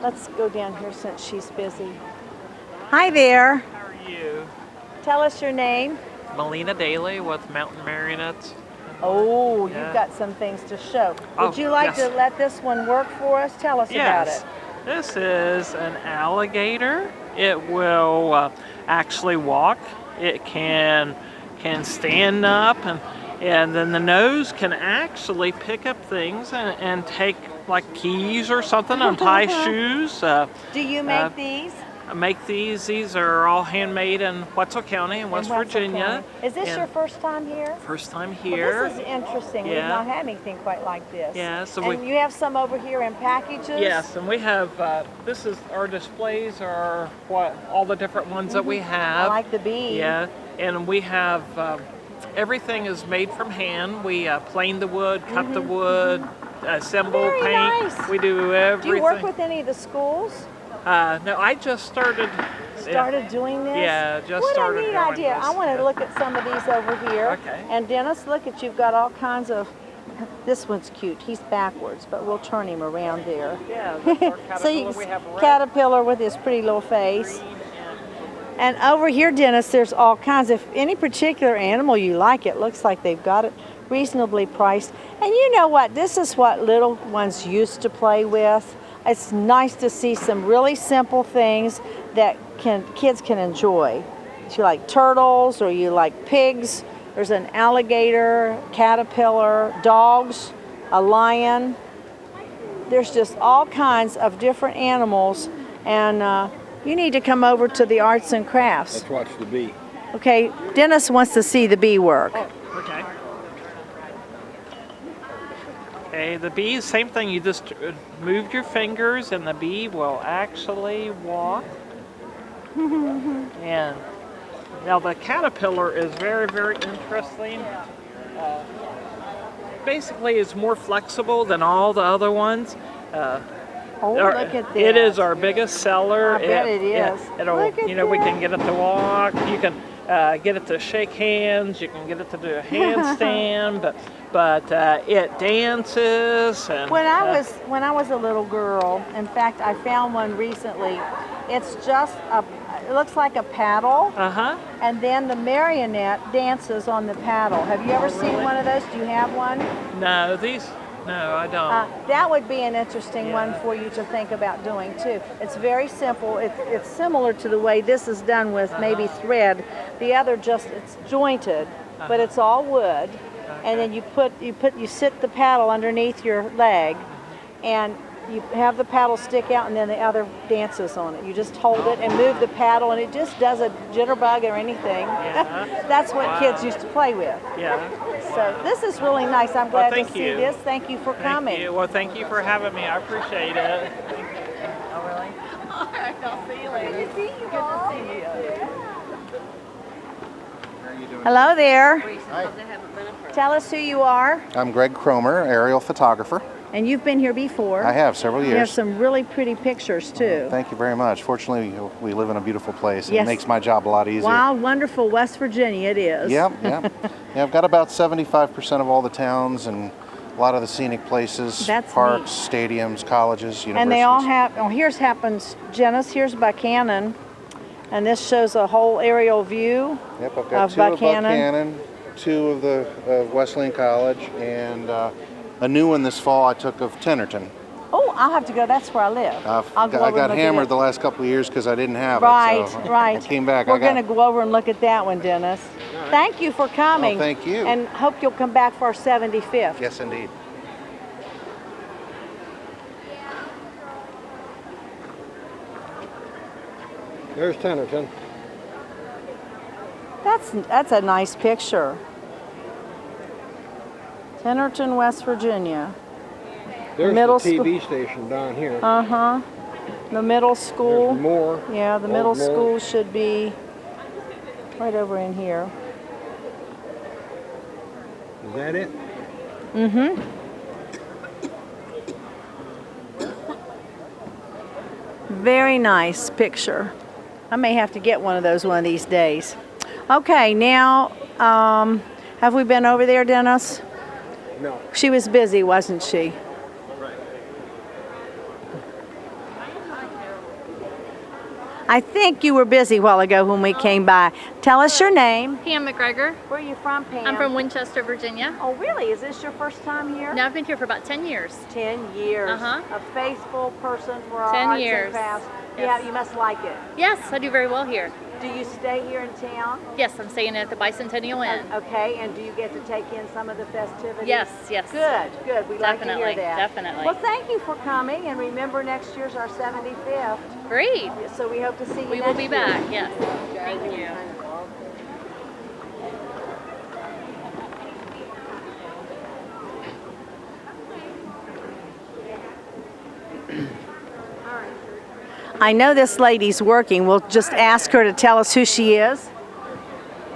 Let's go down here since she's busy. Hi there. How are you? Tell us your name. Melina Daly with Mountain Marionettes. Oh, Yeah. you've got some things to show. Oh, Would you like yes. to let this one work for us? Tell us about Yes. it. This is an alligator. It will actually walk. It can stand up, and then the nose can actually pick up things and take like keys or something, untie shoes. Do you make these? I make these. These are all handmade in Wetzel County in West Wetzel Virginia. County. Is this And your first time here? First time here. Well, this is interesting. We've Yeah. not had anything quite like this. Yeah, so and you have some over here in packages? Yes, and we have, this is our displays are what all the different ones that we Mhm. have. I like the bee. Yeah, and we have, everything is made from hand. We plane the wood, cut the wood, assemble, Very paint. nice. We do everything. Do you work with any of the schools? No, I just started. Started doing this? Yeah, just what started a neat doing idea. this. I want to look at some of these over here. Okay. And Dennis, look at you've got all kinds of. This one's cute. He's backwards, but we'll turn him around there. Yeah, that's our caterpillar. So you, We have red, caterpillar with his pretty little face. And over here, Dennis, there's all kinds of any particular animal you like. It looks like they've got it reasonably priced. And you know what? This is what little ones used to play with. It's nice to see some really simple things that kids can enjoy. If you like turtles or you like pigs, there's an alligator, caterpillar, dogs, a lion. There's just all kinds of different animals, and you need to come over to the arts and crafts. Let's watch the bee. Okay, Dennis wants to see the bee work. Okay. Okay, the bee, same thing. You just move your fingers and the bee will actually walk. And now the caterpillar is very, very interesting. Basically, it's more flexible than all the other ones. Oh, look at It this. is our biggest seller. I bet it is. It'll, Look at we can get it to walk. You can get it to shake hands. You can get it to do a handstand, but it dances. And When I was a little girl, in fact, I found one recently. It's just it looks like a paddle, and then the marionette dances on the paddle. Have you ever seen one of those? Do you have one? No, I don't. That would be an interesting one for you to think about doing too. It's very simple. It's similar to the way this is done with maybe thread. The other it's jointed, but it's all wood. And then you sit the paddle underneath your leg, and you have the paddle stick out, and then the other dances on it. You just hold it and move the paddle, and it just does a jitterbug or anything. That's what kids used to play with. Yeah. So this is really nice. I'm glad to see you. this. Thank you for coming. Thank you. Well, thank you for having me. I appreciate it. Oh, really? All right, I'll see you later. Good to see you all. Good to see you. Hello there. Hi. Tell us who you are. I'm Greg Cromer, aerial photographer. And you've been here before. I have, several years. You have some really pretty pictures too. Thank you very much. Fortunately, we live in a beautiful place. And Yes. It makes my job a lot easier. Wild, wonderful West Virginia it is. Yep. Yeah, I've got about 75% of all the towns and a lot of the scenic places, That's parks, stadiums, colleges, universities. And they all have, here's Buchanan. And this shows a whole aerial view Yep, I've got of two of Buchanan. Buchanan, two of the Wesleyan College, and a new one this fall I took of Tennerton. Oh, I'll have to go. That's where I live. I'll go I over and got look hammered at the last couple of years because I didn't have right, it. So right. I came back. We're going to go over and look at that one, Dennis. Thank you for coming. Oh, thank you. And hope you'll come back for our 75th. Yes, indeed. There's Tennerton. That's a nice picture. Tennerton, West Virginia. There's middle the TV station down here. The middle school. There's Moore. Yeah, the Old middle Moore. school should be right over in here. Is that it? Mm-hmm. Very nice picture. I may have to get one of those one of these days. Okay, now, have we been over there, Dennis? No. She was busy, wasn't she? I think you were busy a while ago when we came by. Tell us your name. Pam McGregor. Where are you from, Pam? I'm from Winchester, Virginia. Oh, really? Is this your first time here? No, I've been here for about 10 years. 10 years. A faithful person for our 10 arts years. and crafts. Yes. Yeah, you must like it. Yes, I do very well here. Do you stay here in town? Yes, I'm staying at the Bicentennial Inn. Okay, and do you get to take in some of the festivities? Yes, yes. Good, good. We'd like to hear Definitely, that. definitely. Well, thank you for coming, and remember next year's our 75th. Great. So we hope to see you We next will be year. back, yes. Thank you. I know this lady's working. We'll just ask her to tell us who she is.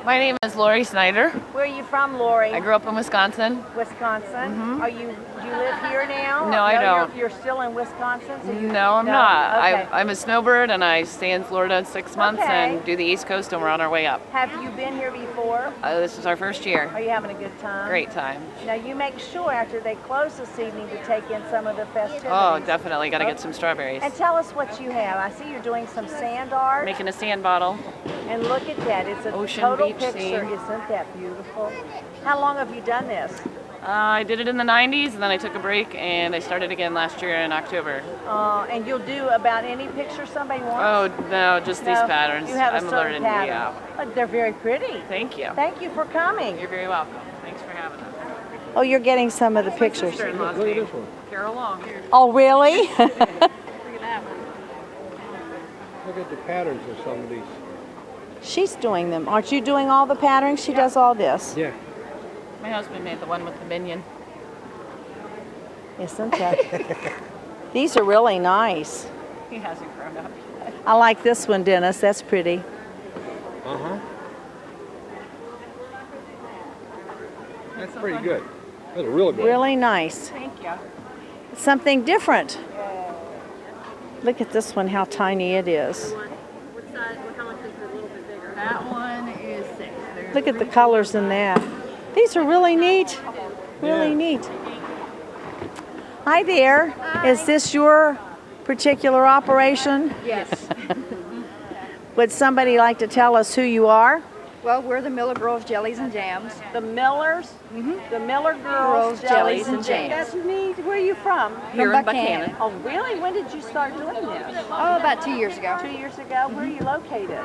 My name is Lori Snyder. Where are you from, Lori? I grew up in Wisconsin. Wisconsin. Are you? Do you live here now? No, I don't. You're still in Wisconsin. So you, No, I'm not. Okay. I'm a snowbird and I stay in Florida in 6 months Okay. and do the East Coast and we're on our way up. Have you been here before? This is our first year. Are you having a good time? Great time. Now you make sure after they close this evening to take in some of the festivities. Oh, definitely. Got to get some strawberries. And tell us what you have. I see you're doing some sand art. Making a sand bottle. And look at that. It's a Ocean total beach picture. scene. Isn't that beautiful? How long have you done this? I did it in the 90s and then I took a break and I started again last year in October. And you'll do about any picture somebody wants? Oh, no, just these No, patterns. You have a I'm certain learning. pattern. Yeah. Look, they're very pretty. Thank you. Thank you for coming. You're very welcome. Thanks for having us. Oh, you're getting some of the pictures. Look at this one. Carol Long. Oh, really? Look at that one. Look at the patterns of some of these. She's doing them. Aren't you doing all the patterns? She does all this. Yeah. My husband made the one with the minion. Isn't that? These are really nice. He hasn't grown up yet. I like this one, Dennis. That's pretty. Uh-huh. That's pretty good. That's real good. Really nice. Thank you. It's something different. Look at this one, how tiny it is. What size, how much is it a little bit bigger? That one is Look at the colors in that. These are really neat. Really neat. Hi there. Hi. Is this your particular operation? Yes. Would somebody like to tell us who you are? Well, we're the Miller Girls Jellies and Jams. The Millers? The Miller Girls Jellies and Jams. That's neat. Where are you from? Here in Buchanan. Oh, really? When did you start doing this? Oh, about 2 years ago. 2 years ago. Where are you located?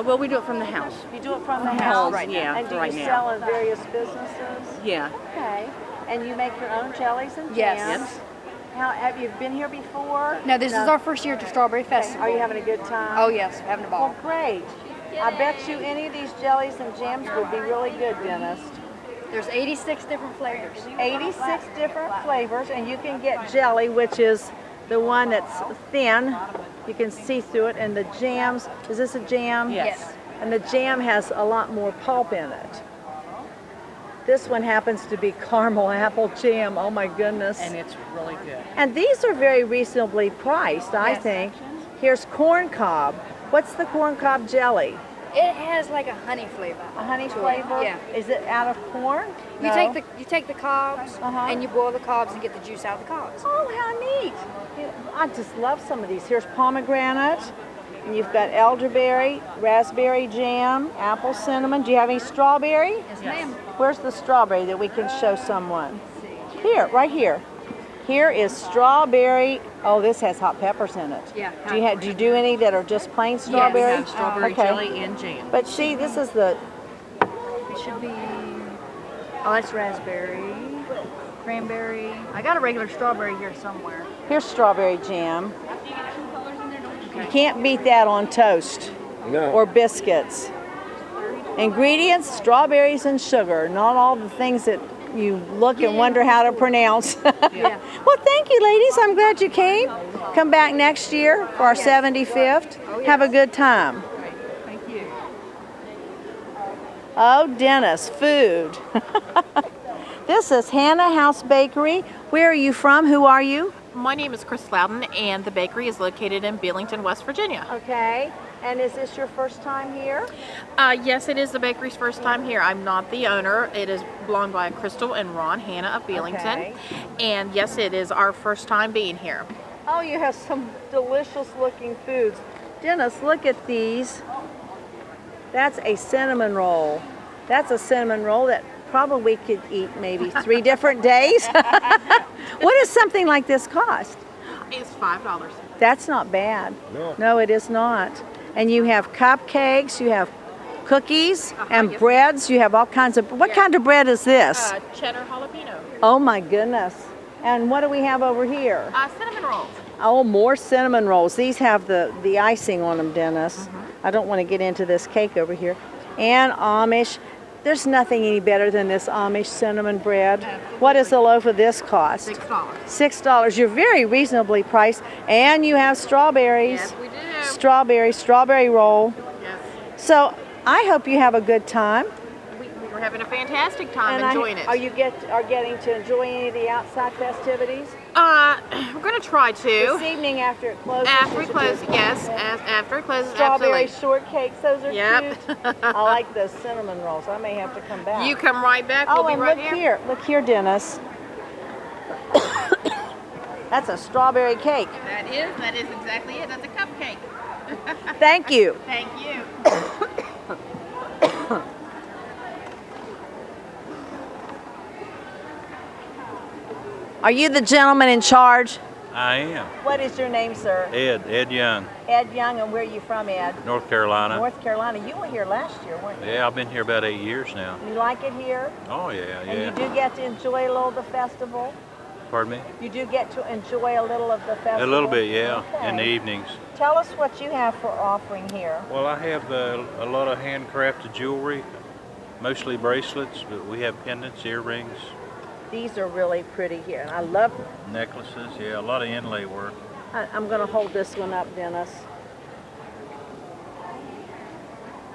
Well, we do it from the house. You do it from the From house? home, right now. Yeah, and do right you now. sell in various businesses? Yeah. Okay. And you make your own jellies and jams? Yes. How, have you been here before? No, this is our first year at the Strawberry Festival. Are you having a good time? Oh, yes, we're having a ball. Well, great. I bet you any of these jellies and jams would be really good, dentist. There's 86 different flavors. 86 different flavors, and you can get jelly, which is the one that's thin. You can see through it, and the jams, is this a jam? Yes. And the jam has a lot more pulp in it. This one happens to be caramel apple jam. Oh my goodness. And it's really good. And these are very reasonably priced, I think. Here's corn cob. What's the corn cob jelly? It has like a honey flavor. A honey to it. flavor? Yeah. Is it out of corn? You No. take the cobs and you boil the cobs and get the juice out of the cobs. Oh, how neat. I just love some of these. Here's pomegranate. And you've got elderberry, raspberry jam, apple cinnamon. Do you have any strawberry? Yes, ma'am. Where's the strawberry that we can show someone? Here, right here. Here is strawberry. Oh, this has hot peppers in it. Yeah. Do you do any that are just plain strawberry? Yeah, we have strawberry jelly and jam. But see, this is the It should be, oh, that's raspberry, cranberry. I got a regular strawberry here somewhere. here's strawberry jam. You can't beat that on toast or biscuits. Ingredients: strawberries and sugar. Not all the things that you look and wonder how to pronounce. Yeah. Well, thank you, ladies. I'm glad you came. Come back next year for our 75th. Have a good time. Thank you. Oh, Dennis, food. This is Hannah House Bakery. Where are you from? Who are you? My name is Chris Loudon, and the bakery is located in Billington, West Virginia. Okay. And is this your first time here? Yes, it is the bakery's first time here. I'm not the owner. It is belonged by Crystal and Ron Hanna of Billington. Okay. And yes, it is our first time being here. Oh, you have some delicious looking foods. Dennis, look at these. That's a cinnamon roll. That's a cinnamon roll that probably could eat maybe 3 different days. What does something like this cost? It's $5. That's not bad. No, it is not. And you have cupcakes, you have cookies and yes. breads. You have all kinds of. What kind of bread is this? Cheddar jalapeno. Oh my goodness. And what do we have over here? Cinnamon rolls. Oh, more cinnamon rolls. These have the icing on them, Dennis. I don't want to get into this cake over here. And Amish. There's nothing any better than this Amish cinnamon bread. What does a loaf of this cost? $6. $6. You're very reasonably priced. And you have strawberries. Yes, we do. Strawberry roll. Yes. So I hope you have a good time. We're having a fantastic time enjoying it. Are you getting to enjoy any of the outside festivities? We're going to try to. This evening after it closes. After you it should closes, do it. yes. After it closes, Strawberry absolutely. shortcakes, those are Yep. cute. I like those cinnamon rolls. I may have to come back. You come right back. Oh, We'll be and right look here. Look here, Dennis. That's a strawberry cake. That is exactly it. That's a cupcake. Thank you. Thank you. Are you the gentleman in charge? I am. What is your name, sir? Ed Young, Ed Young, and where are you from, Ed? North Carolina. North Carolina. You were here last year, weren't you? Yeah, I've been here about 8 years now. You like it here? Oh, yeah, And you yeah. do get to enjoy a little of the festival? Pardon me? You do get to enjoy a little of the festival? A little bit, yeah, in the Okay. evenings. Tell us what you have for offering here. Well, I have a lot of handcrafted jewelry, mostly bracelets, but we have pendants, earrings, These are really pretty here. And I love, necklaces, yeah, a lot of inlay work. I'm going to hold this one up, Dennis.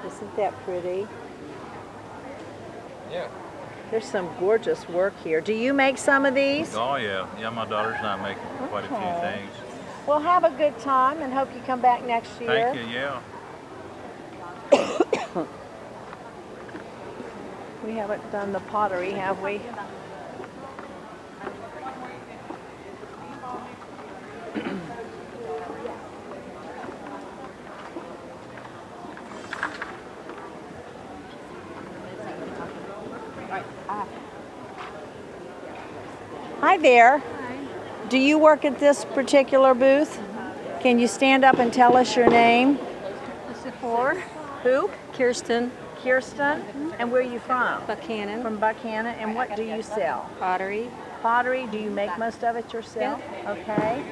Isn't that pretty? Yeah. There's some gorgeous work here. Do you make some of these? Oh, yeah. Yeah, my daughter's and I make quite a few Okay. things. Well, have a good time and hope you come back next year. Thank you, yeah. We haven't done the pottery, have we? Hi there. Hi. Do you work at this particular booth? Can you stand up and tell us your name? This is for Who? Kirsten. Kirsten. And where are you from? Buchanan. From Buchanan. And what do you sell? Pottery. Pottery. Do you make most of it yourself? Yeah. Okay.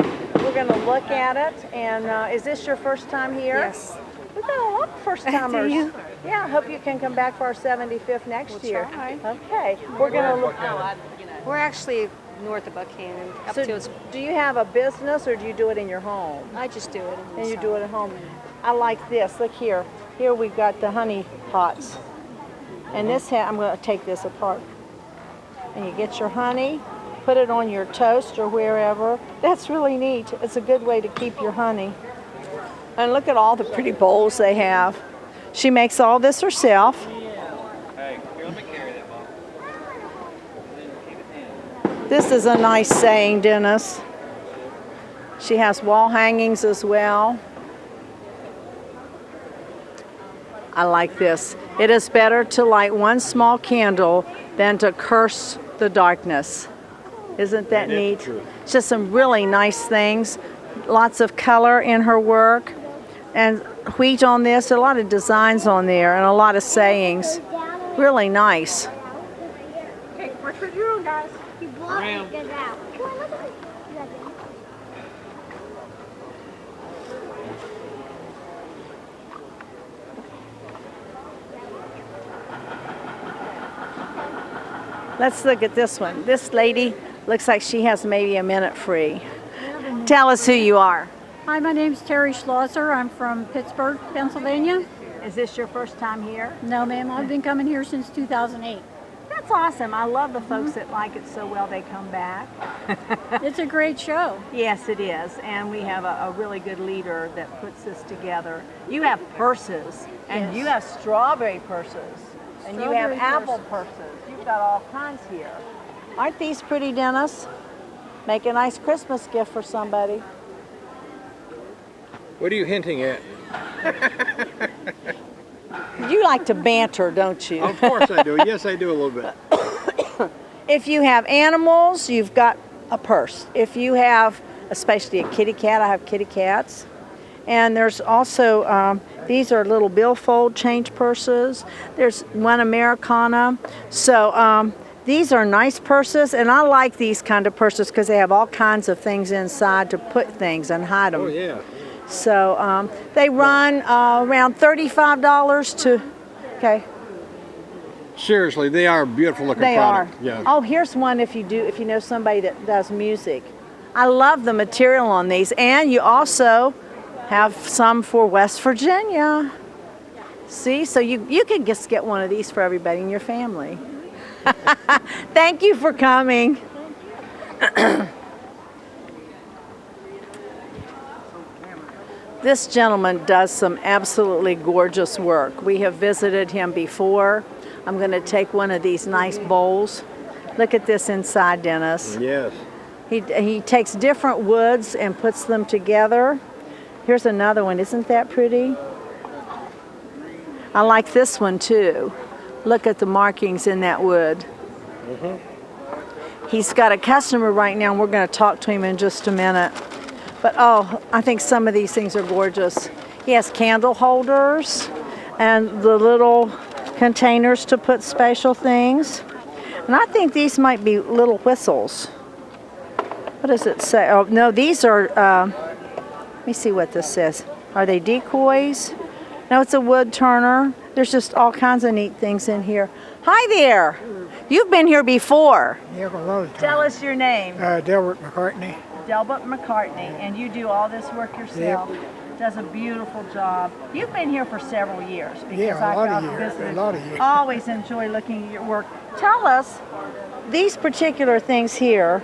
We're going to look at it. And is this your first time here? Yes. We've got a lot of first timers. Do you? Yeah, I hope you can come back for our 75th next We'll year. try. Okay. We're going to look. We're actually north of Buchanan. Up So to do you have a business or do you do it in your home? I just do it. And you do it at home. I like this. Look here. Here we've got the honey pots. And this, I'm going to take this apart. And you get your honey, put it on your toast or wherever. That's really neat. It's a good way to keep your honey. And look at all the pretty bowls they have. She makes all this herself. Hey, here, let me carry that ball. This is a nice saying, Dennis. She has wall hangings as well. I like this. It is better to light one small candle than to curse the darkness. Isn't that neat? True. It's just some really nice things. Lots of color in her work. And wheat on this, a lot of designs on there and a lot of sayings. Really nice. Okay, watch what you're doing, guys. You block Around. it out. Come on, look at it. Let's look at this one. This lady looks like she has maybe a minute free. Tell us who you are. Hi, my name's Terry Schlosser. I'm from Pittsburgh, Pennsylvania. Is this your first time here? No, ma'am. I've been coming here since 2008. That's awesome. I love the folks that like it so well they come back. It's a great show. Yes, it is. And we have a really good leader that puts this together. You have purses, and Yes. you have strawberry purses, and you have Strawberry apple purses. You've got all kinds here. Aren't these pretty, Dennis? Make a nice Christmas gift for somebody. What are you hinting at? You like to banter, don't you? Of course I do. Yes, I do a little bit. If you have animals, you've got a purse. If you have, especially a kitty cat, I have kitty cats. And there's also, these are little billfold change purses. There's one Americana. So these are nice purses, and I like these kind of purses because they have all kinds of things inside to put things and hide them. Oh, yeah. So they run around $35 to, okay. Seriously, they are a beautiful looking They product. are. Yeah. Oh, here's one if you know somebody that does music. I love the material on these, and you also have some for West Virginia. See, so you can just get one of these for everybody in your family. Thank you for coming. This gentleman does some absolutely gorgeous work. We have visited him before. I'm going to take one of these nice bowls. Look at this inside, Dennis. Yes. He takes different woods and puts them together. Here's another one. Isn't that pretty? I like this one too. Look at the markings in that wood. He's got a customer right now, and we're going to talk to him in just a minute. But oh, I think some of these things are gorgeous. He has candle holders and the little containers to put special things. And I think these might be little whistles. What does it say? Oh, no, these are, let me see what this says. Are they decoys? No, it's a wood turner. There's just all kinds of neat things in here. Hi there. You've been here before. Yeah, a lot of times. Tell us your name. Delbert McCartney. Delbert McCartney, and you do all this work yourself. Does a beautiful job. You've been here for several years. Because Yeah, a lot of I've years, visited. a lot of years. Always enjoy looking at your work. Tell us, these particular things here,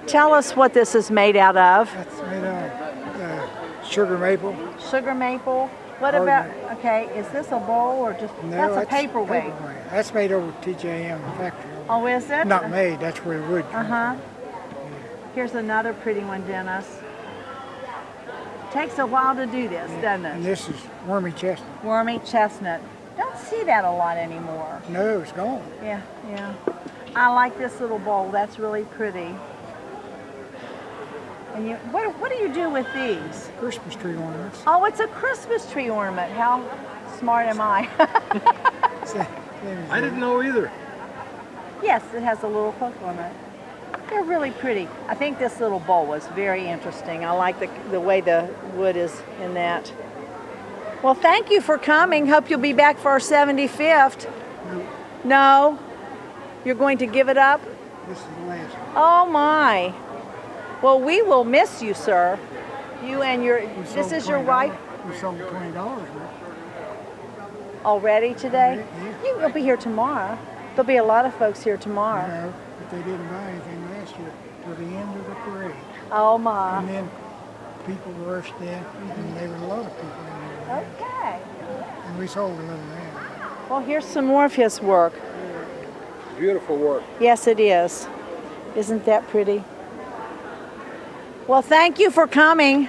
tell us what this is made out of. It's made of sugar maple. Sugar maple. What Hardly. about, okay, is this a bowl or just, No, that's a paperweight. That's made over at TJM factory. Oh, is it? Not made, that's where the wood comes Uh-huh. Here's another pretty one, Dennis. Takes a while to do this, doesn't And it? this is wormy chestnut. Wormy chestnut. Don't see that a lot anymore. No, it's gone. Yeah, yeah. I like this little bowl. That's really pretty. And you, what do you do with these? Christmas tree ornaments. Oh, it's a Christmas tree ornament. How smart am I? I didn't know either. Yes, it has a little hook on it. They're really pretty. I think this little bowl was very interesting. I like the way the wood is in that. Well, thank you for coming. Hope you'll be back for our 75th. No? You're going to give it up? This is the last one. Oh my. Well, we will miss you, sir. You and your, this is your wife? We sold $20 worth. Already today? Yeah. You'll be here tomorrow. There'll be a lot of folks here tomorrow. No, but they didn't buy anything last year till the end of the parade. Oh my. And then people rushed in, and there were a lot of people in there. Okay. And we sold a little there. Well, here's some more of his work. Beautiful work. Yes, it is. Isn't that pretty? Well, thank you for coming.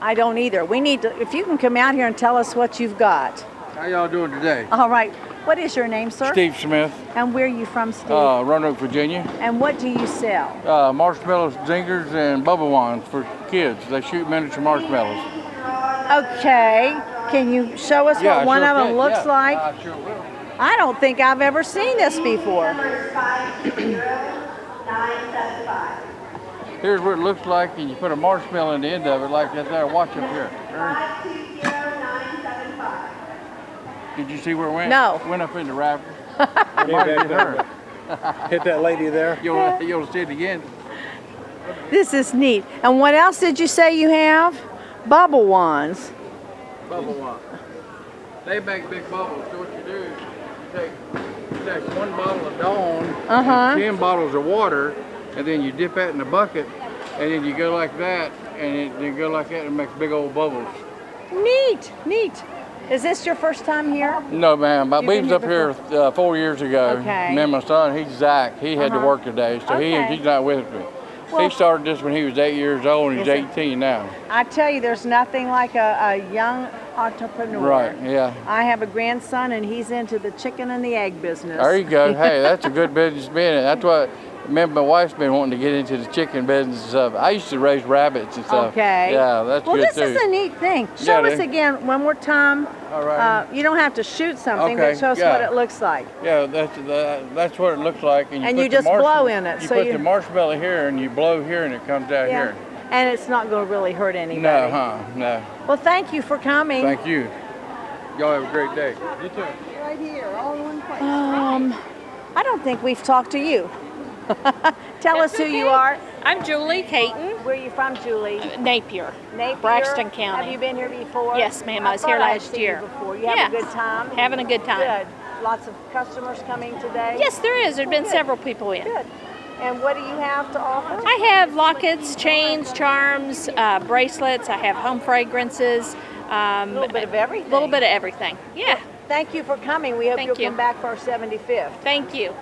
I don't either. We need to, if you can come out here and tell us what you've got. How y'all doing today? All right. What is your name, sir? Steve Smith, And where are you from, Steve? Roanoke, Virginia. And what do you sell? Marshmallows, zingers, and bubble wands for kids. They shoot miniature marshmallows. Okay. Can you show us Yeah, what I one sure of them can. looks Yeah, like? I sure will. I don't think I've ever seen this before. Here's what it looks like, and you put a marshmallow in the end of it like that there. Watch up here. Did you see where it went? No. It went up in the wrapper. Came It might back have been her. down. Hit that lady there. You'll see it again. This is neat. And what else did you say you have? Bubble wands. Bubble wand. They make big bubbles. So what you do is you take 1 bottle of Dawn, Uh-huh. 10 bottles of water, and then you dip that in a bucket, and then you go like that, and then go like that, and it makes big old bubbles. Neat, neat. Is this your first time here? No, ma'am. You've We been was here up here 4 years ago. Okay. Me and my son, he's Zach. He had to Uh-huh. work today, so Okay. he's not with me. Well- He started this when he was 8 years old, and he's Is it? 18 now. I tell you, there's nothing like a young entrepreneur. Right, yeah. I have a grandson, and he's into the chicken and the egg business. There you go. Hey, that's a good business to be in. That's what me and my wife's been wanting to get into the chicken business and stuff. I used to raise rabbits and stuff. Okay. Yeah, that's well, good this too. is a neat thing. Show Yeah, us they- again one more time. All right. You don't have to shoot something, Okay, but show us yeah. what it looks like. Yeah, that's what it looks like. And put you the just blow in it, You so put you- the marshmallow here, and you blow here, and it comes out here. And it's not going to really hurt anybody. No, no. Well, thank you for coming. Thank you. Y'all have a great day. You too. Right here, all in one place. I don't think we've talked to you. Tell us who you are. I'm Julie Caton. Where are you from, Julie? Napier. Napier. Braxton County. Have you been here before? Yes, ma'am. I was thought here I'd last seen year. You before. You have a Yes. good time? Having a good time. Good. Lots of customers coming today? Yes, there is. There have been Good. several people in. Good. And what do you have to offer? I have lockets, chains, charms, bracelets. I have home fragrances. A little bit of everything. A little bit of everything. Yeah. Thank you for coming. We hope Thank you'll you. come back for our 75th. Thank you.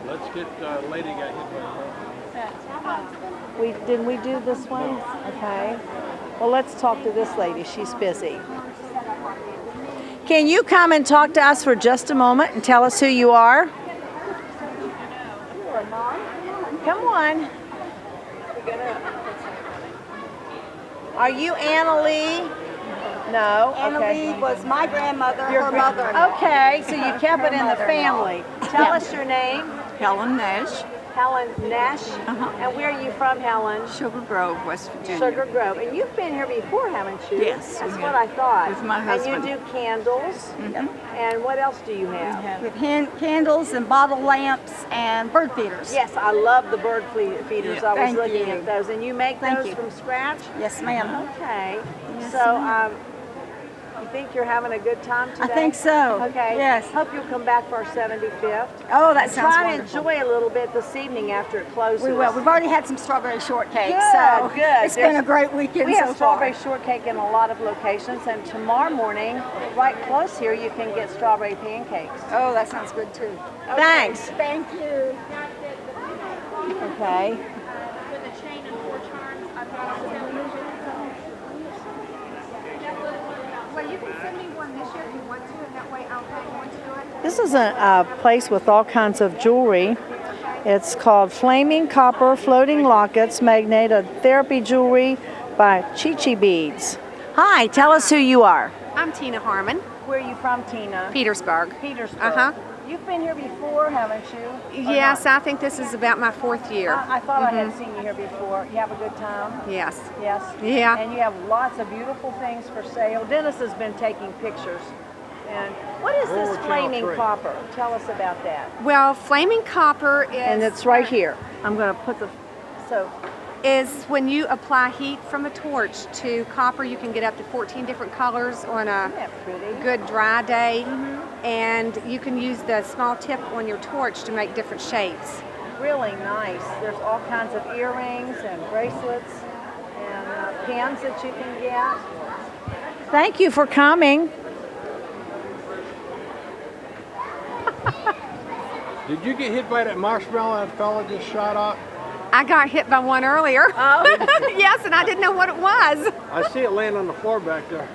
Let's get lady got hit by a Didn't we do this one? Okay. Well, let's talk to this lady. She's busy. Can you come and talk to us for just a moment and tell us who you are? Come on. Are you Anna Lee? No. Anna Okay. Lee was my grandmother, Your her gra- mother. Okay, so you kept it in the Her family. mother-in-law. Tell Yeah. us your name. Helen Nash. Helen Nash. And where are you from, Helen? Sugar Grove, West Virginia. Sugar Grove. And you've been here before, haven't you? Yes, That's we what have. I thought. With my husband. And you do candles. And what else do you have? With candles and bottle lamps and bird feeders. Yes, I love the bird feeders. Yeah. I was Thank looking you. at those. And you make Thank those you. from scratch? Yes, ma'am. Okay. Yes, So, ma'am. You think you're having a good time today? I think so. Okay. Yes. Hope you'll come back for our 75th. Oh, that And sounds try wonderful. to enjoy a little bit this evening after it closes. We will. We've already had some strawberry shortcake, Good, so good. it's been a great weekend We have so far. strawberry shortcake in a lot of locations, and tomorrow morning, right close here, you can get strawberry pancakes. Oh, that sounds good too. Thanks. Thank you. Okay. With a chain and 4 charms, I've got to tell you. Well, you can send me one this year if you want to, and that way I'll hang on to it. This is a place with all kinds of jewelry. It's called Flaming Copper Floating Lockets, Magnetic Therapy Jewelry by Chi-Chi Beads. Hi, tell us who you are. I'm Tina Harmon. Where are you from, Tina? Petersburg. Petersburg. Uh-huh. You've been here before, haven't you? Or Yes, not? I think this is about my 4th year. I thought I had seen you here before. You have a good time? Yes. Yes? Yeah. And you have lots of beautiful things for sale. Dennis has been taking pictures. And what is this flaming copper? Tell us about that. Well, flaming copper is... And it's right here. I'm going to put the... So... is when you apply heat from a torch to copper, you can get up to 14 different colors on a good dry day. And you can use the small tip on your torch to make different shapes. Really nice. There's all kinds of earrings and bracelets and pins that you can get. Thank you for coming. Did you get hit by that marshmallow that fella just shot off? I got hit by one earlier. Oh. Yes, and I didn't know what it was. I see it laying on the floor back there.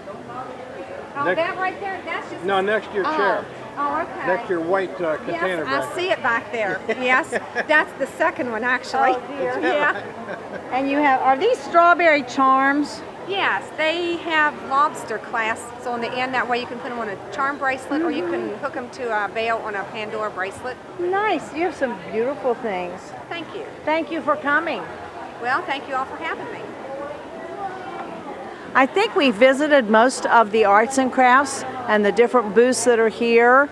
Oh, that right there, that's just... No, next to your chair. Oh, okay. Next to your white container Yes, back I see it back there. Yes, that's the second one actually. Oh, dear. Yeah. And you have, are these strawberry charms? Yes, they have lobster clasps on the end. That way you can put them on a charm bracelet or you can hook them to a veil on a Pandora bracelet. Nice. You have some beautiful things. Thank you. Thank you for coming. Well, thank you all for having me. I think we visited most of the arts and crafts and the different booths that are here.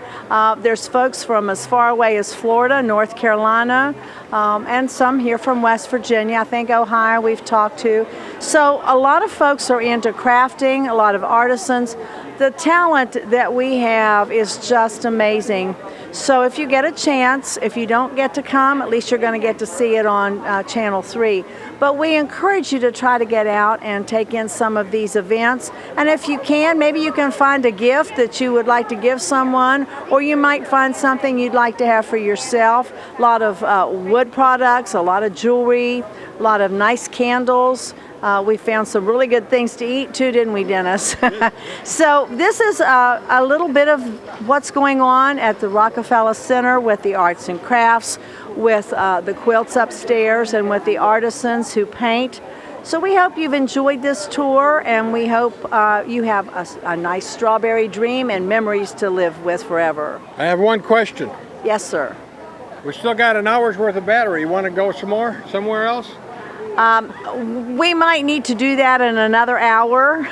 There's folks from as far away as Florida, North Carolina, and some here from West Virginia. I think Ohio we've talked to. So a lot of folks are into crafting, a lot of artisans. The talent that we have is just amazing. So if you get a chance, if you don't get to come, at least you're going to get to see it on Channel 3. But we encourage you to try to get out and take in some of these events. And if you can, maybe you can find a gift that you would like to give someone, or you might find something you'd like to have for yourself. A lot of wood products, a lot of jewelry, a lot of nice candles. We found some really good things to eat too, didn't we, Dennis? So this is a little bit of what's going on at the Rockefeller Center with the arts and crafts, with the quilts upstairs, and with the artisans who paint. So we hope you've enjoyed this tour, and we hope you have a nice strawberry dream and memories to live with forever. I have one question. Yes, sir. We still got an hour's worth of battery. You want to go some more somewhere else? We might need to do that in another hour.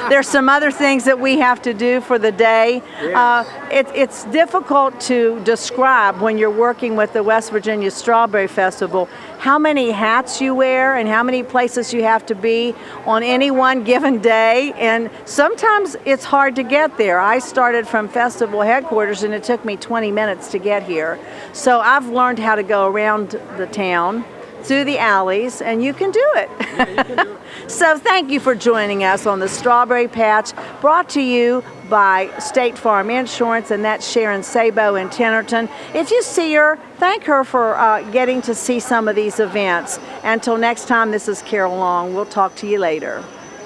There's some other things that we have to do for the day. It's difficult to describe when you're working with the West Virginia Strawberry Festival how many hats you wear and how many places you have to be on any one given day. And sometimes it's hard to get there. I started from festival headquarters and it took me 20 minutes to get here. So I've learned how to go around the town, through the alleys, and you can do it. Yeah, you can do it. So thank you for joining us on the Strawberry Patch, brought to you by State Farm Insurance, and that's Sharon Sabo in Tennerton. If you see her, thank her for getting to see some of these events. Until next time, this is Carol Long. We'll talk to you later.